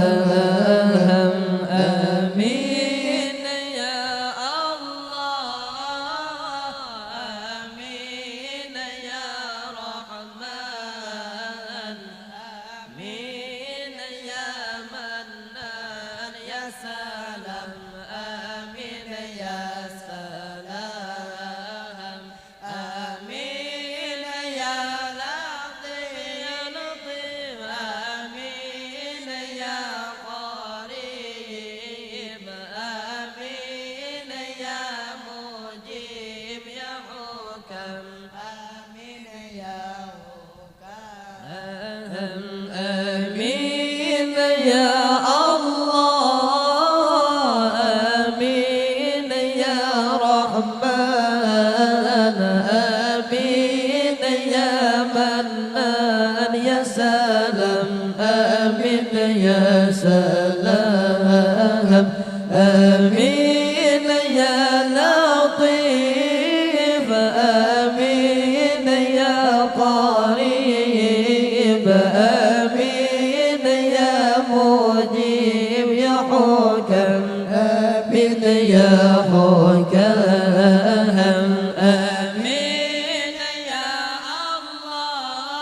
آمين يا الله آمين يا رحمن آمين يا منان يا سلام آمين يا سلام آمين يا لطيف آمين يا قريب آمين يا مجيب يا حكم آمين يا حكم آمين يا الله آمين يا رحمن آمين يا منان يا سلام آمين يا سلام آمين يا لطيف آمين يا قريب آمين يا مجيب يا حكم آمين يا حكم آمين يا الله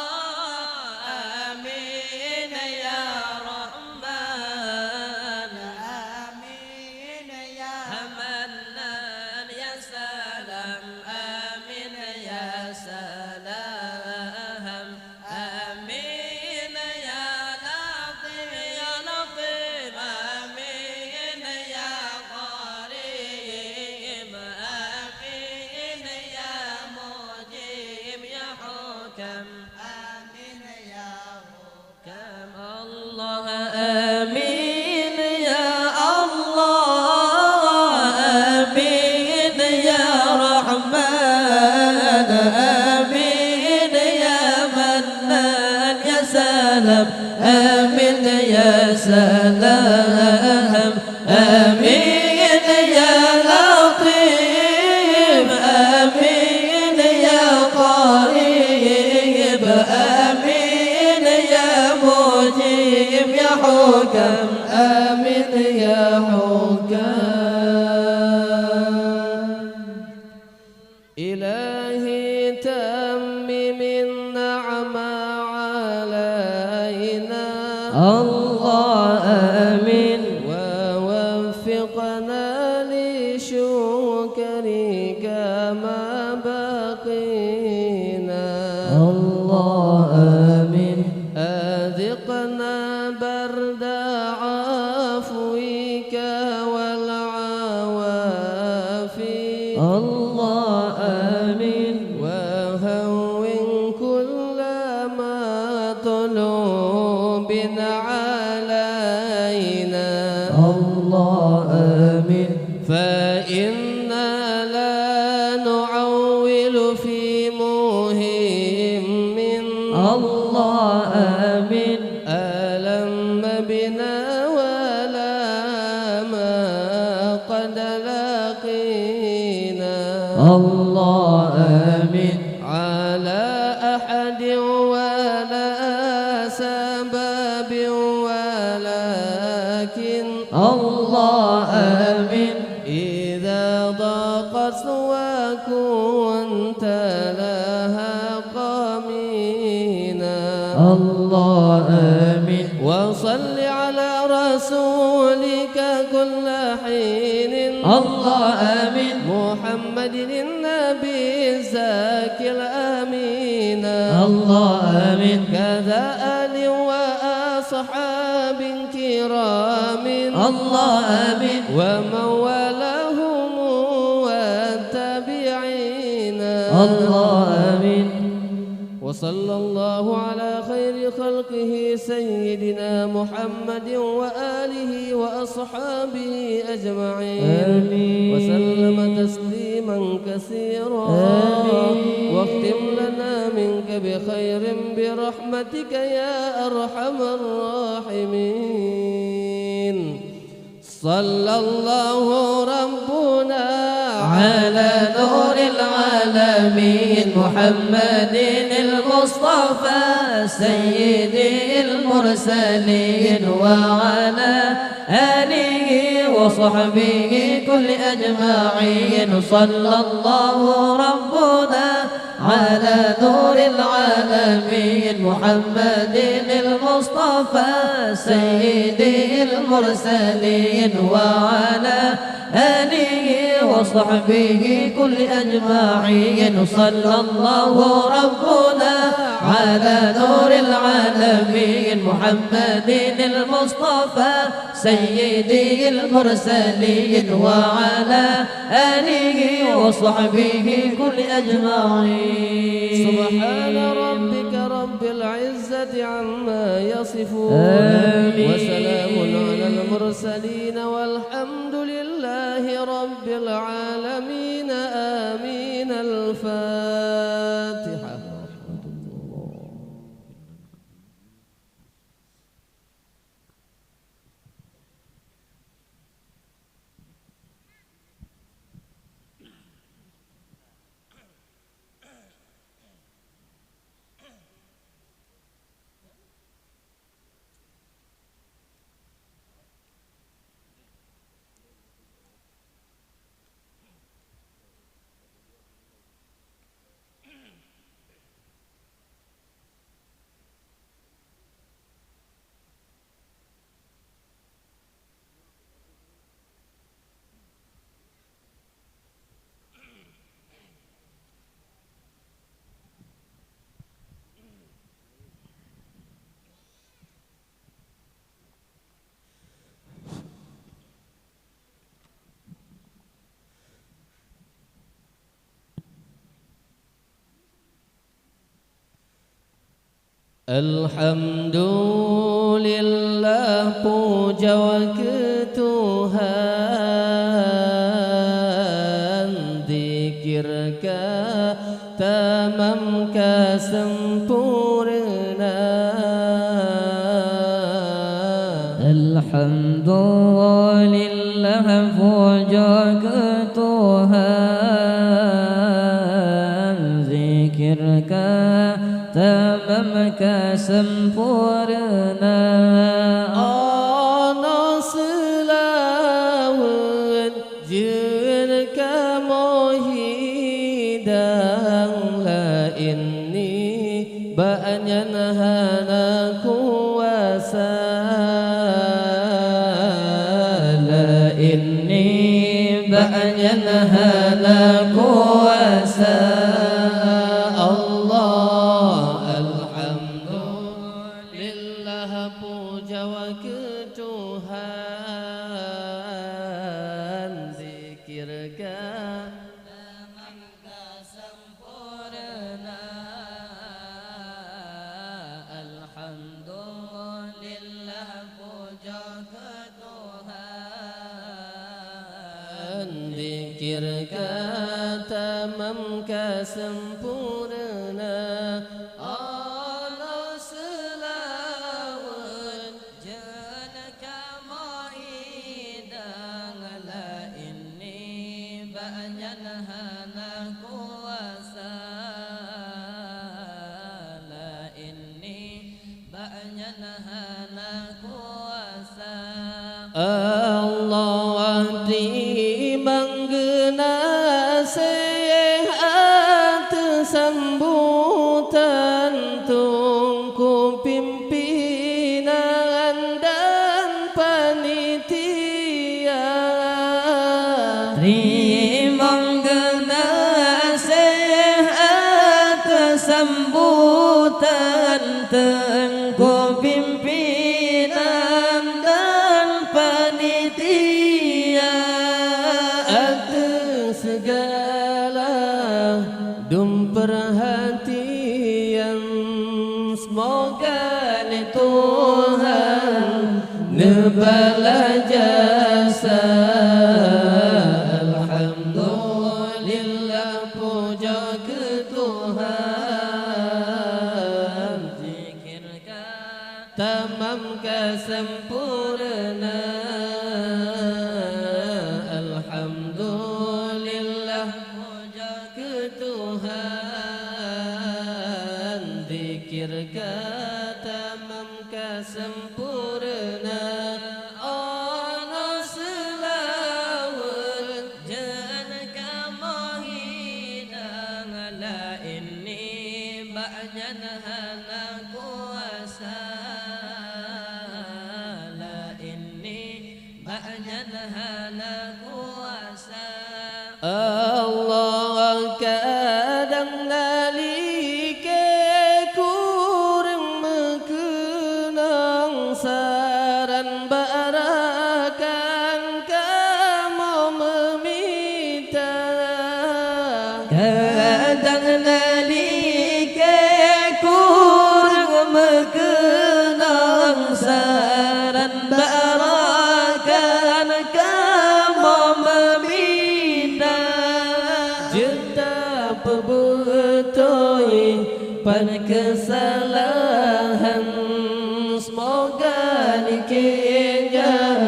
آمين يا رحمن آمين يا منان يا سلام آمين يا سلام آمين يا لطيف آمين يا قريب آمين يا مجيب يا حكم آمين يا حكم الله آمين يا الله آمين يا رحمن آمين يا منان يا سلام آمين يا سلام آمين يا لطيف آمين يا قريب آمين يا مجيب يا حكم آمين يا حكم إلهي تمم النعمة الله آمين ووفقنا لشكرك ما بقينا الله آمين أذقنا برد عفوك والعوافي الله آمين وهون كل ما طلوب علينا الله آمين فإنا لا نعول في مهم الله آمين ألم بنا ولا ما قد لقينا الله آمين على أحد ولا سبب ولكن الله آمين إذا ضاقت وكنت لها قمينا الله آمين وصل على رسولك كل حين الله آمين محمد النبي الزاكي الأمين الله آمين كذا آل وأصحاب كرام الله آمين ومن والاهم والتابعين الله آمين وصلى الله على خير خلقه سيدنا محمد وآله وأصحابه أجمعين آمين وسلم تسليما كثيرا آمين واختم لنا منك بخير برحمتك يا أرحم الراحمين صلى الله ربنا على نور العالمين محمد المصطفى سيد المرسلين وعلى آله وصحبه كل أجمعين صلى الله ربنا على نور العالمين محمد المصطفى سيد المرسلين وعلى آله وصحبه كل أجمعين صلى الله ربنا على نور العالمين محمد المصطفى سيد المرسلين وعلى آله وصحبه كل أجمعين سبحان ربك رب العزة عما يصفون آمين وسلام على المرسلين والحمد لله رب العالمين آمين الفاتحة Alhamdulillah puja ketuhan Zikirka tamamka sempurna Alhamdulillah puja ketuhan Zikirka tamamka sempurna Ana selawat jirka mohidang la inni banyan hana kuasa la inni ba'yan hana kuasa Allah alhamdulillah puja wa ketuhan zikirkan zikirkan tamam kesempurna Allah selawat Janaka mahidang la inni ba'yan hana kuasa la inni ba'yan hana kuasa Allah menggena sehat sambutan tungku pimpinan dan panitia menggena sehat sambutan tengku pimpinan dan panitia atas segala dum perhatian semoga ni Tuhan nebala jasa alhamdulillah puja ke Tuhan zikirkan tamam kesempurna alhamdulillah puja ke Tuhan zikirkan tamam kesempurna ana selawat janaka mahidang la inni ba'yan hana kuasa la inni ba'yan hana kuasa Allah kadang nalike kurang mengenang saran barakan kamu meminta kadang nalike kurang mengenang saran barakan kamu meminta Jeta pebetoi pan kesalahan semoga dikenjang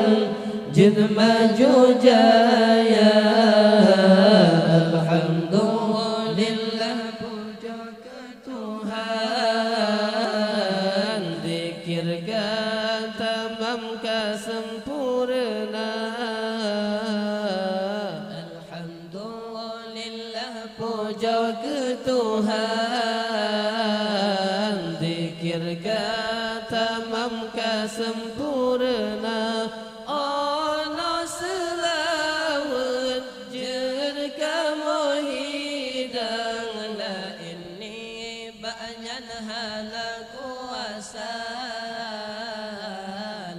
jen maju jaya alhamdulillah puja ke Tuhan zikirkan tamam kesempurna puja ke Tuhan zikirkan tamam kesempurna ana selawat jerka mohidang la inni ba'yan hana kuasa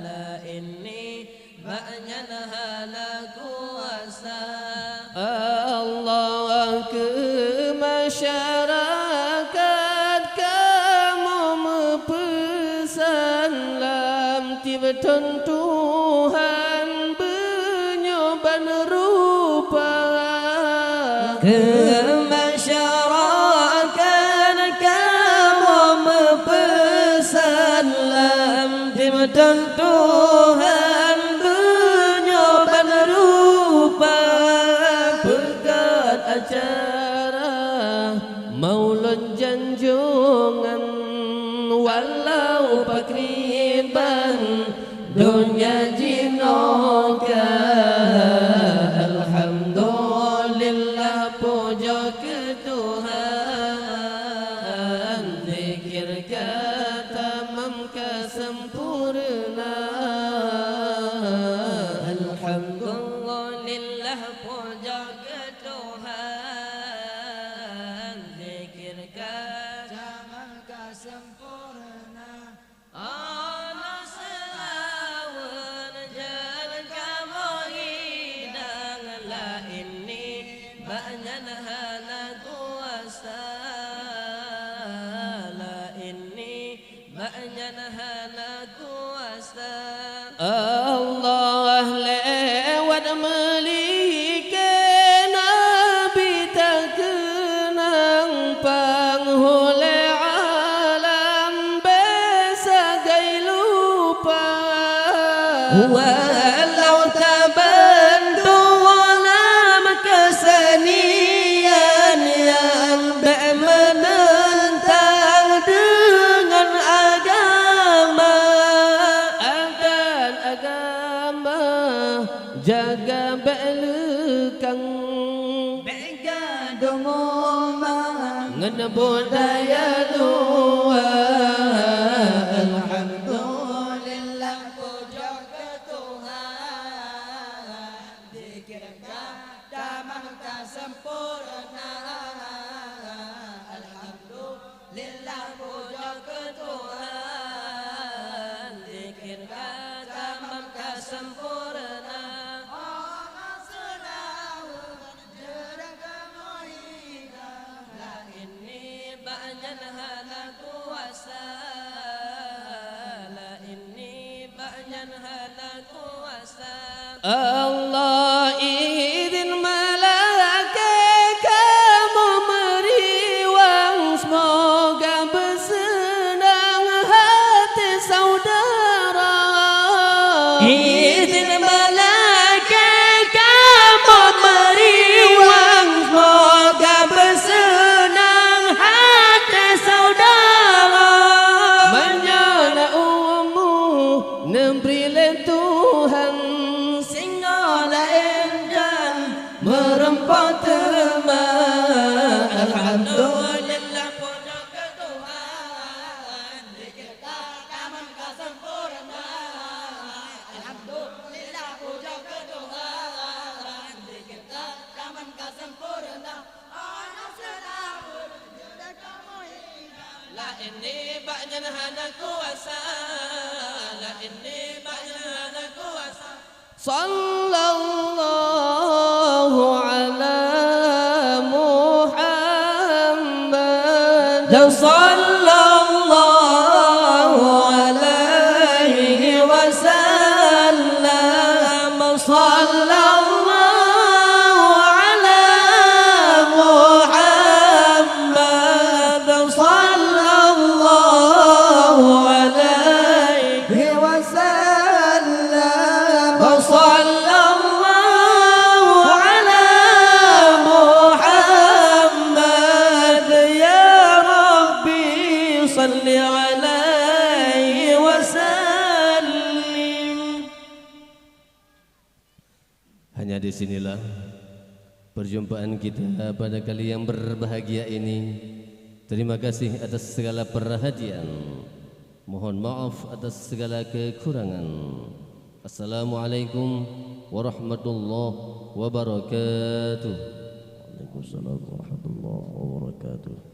la inni ba'yan hana kuasa Allah ke masyarakat kamu mepesan lam tiba Tuhan benyoban rupa ke masyarakat kamu mepesan lam dimatan Tuhan benyoban rupa berkat acara maulun janjungan walau pakriban dunia jinoka alhamdulillah puja ke Tuhan zikirkan sempurna. Alhamdulillah puja ke Tuhan, zikirkan jamal kesempurna. Allah selawan jalan kamu hidang, la ini banyak hana kuasa, la ini banyak hana kuasa. Allah lewat melihat Nabi tak kenang penghulu alam besagai lupa. Walau terbentuk dalam kesenian yang menentang dengan agama, akan agama jaga belakang bega dongoma ngena budaya luar. Alhamdulillah puja ke Tuhan, zikirkan damai kesempurna. Alhamdulillah puja ke Tuhan, zikirkan damai kesempurna. Allah selawan jalan kamu hidang, la ini banyak hana kuasa, la ini banyak hana kuasa. Allah izin malaikat kamu meriwang, semoga bersenang hati saudara. Izin malaikat kamu meriwang, semoga bersenang hati saudara. Menyana ummu nembrilen Tuhan, Singola endan merempah teman. Alhamdulillah puja ke Tuhan, zikirkan damai kesempurna. Alhamdulillah puja ke Tuhan, zikirkan damai kesempurna. Allah selawan jalan kamu hidang, la ini banyak hana kuasa, la ini banyak hana kuasa. Sallallahu ala Muhammad, sallallahu alaihi wasallam, sallallahu ala Muhammad, sallallahu alaihi wasallam, sallallahu ala Muhammad. Ya Rabbi salli alaihi wasallim. hanya disinilah perjumpaan kita pada kali yang berbahagia ini. Terima kasih atas segala perhatian. Mohon maaf atas segala kekurangan. Assalamualaikum warahmatullahi wabarakatuh. Waalaikumsalam warahmatullahi wabarakatuh.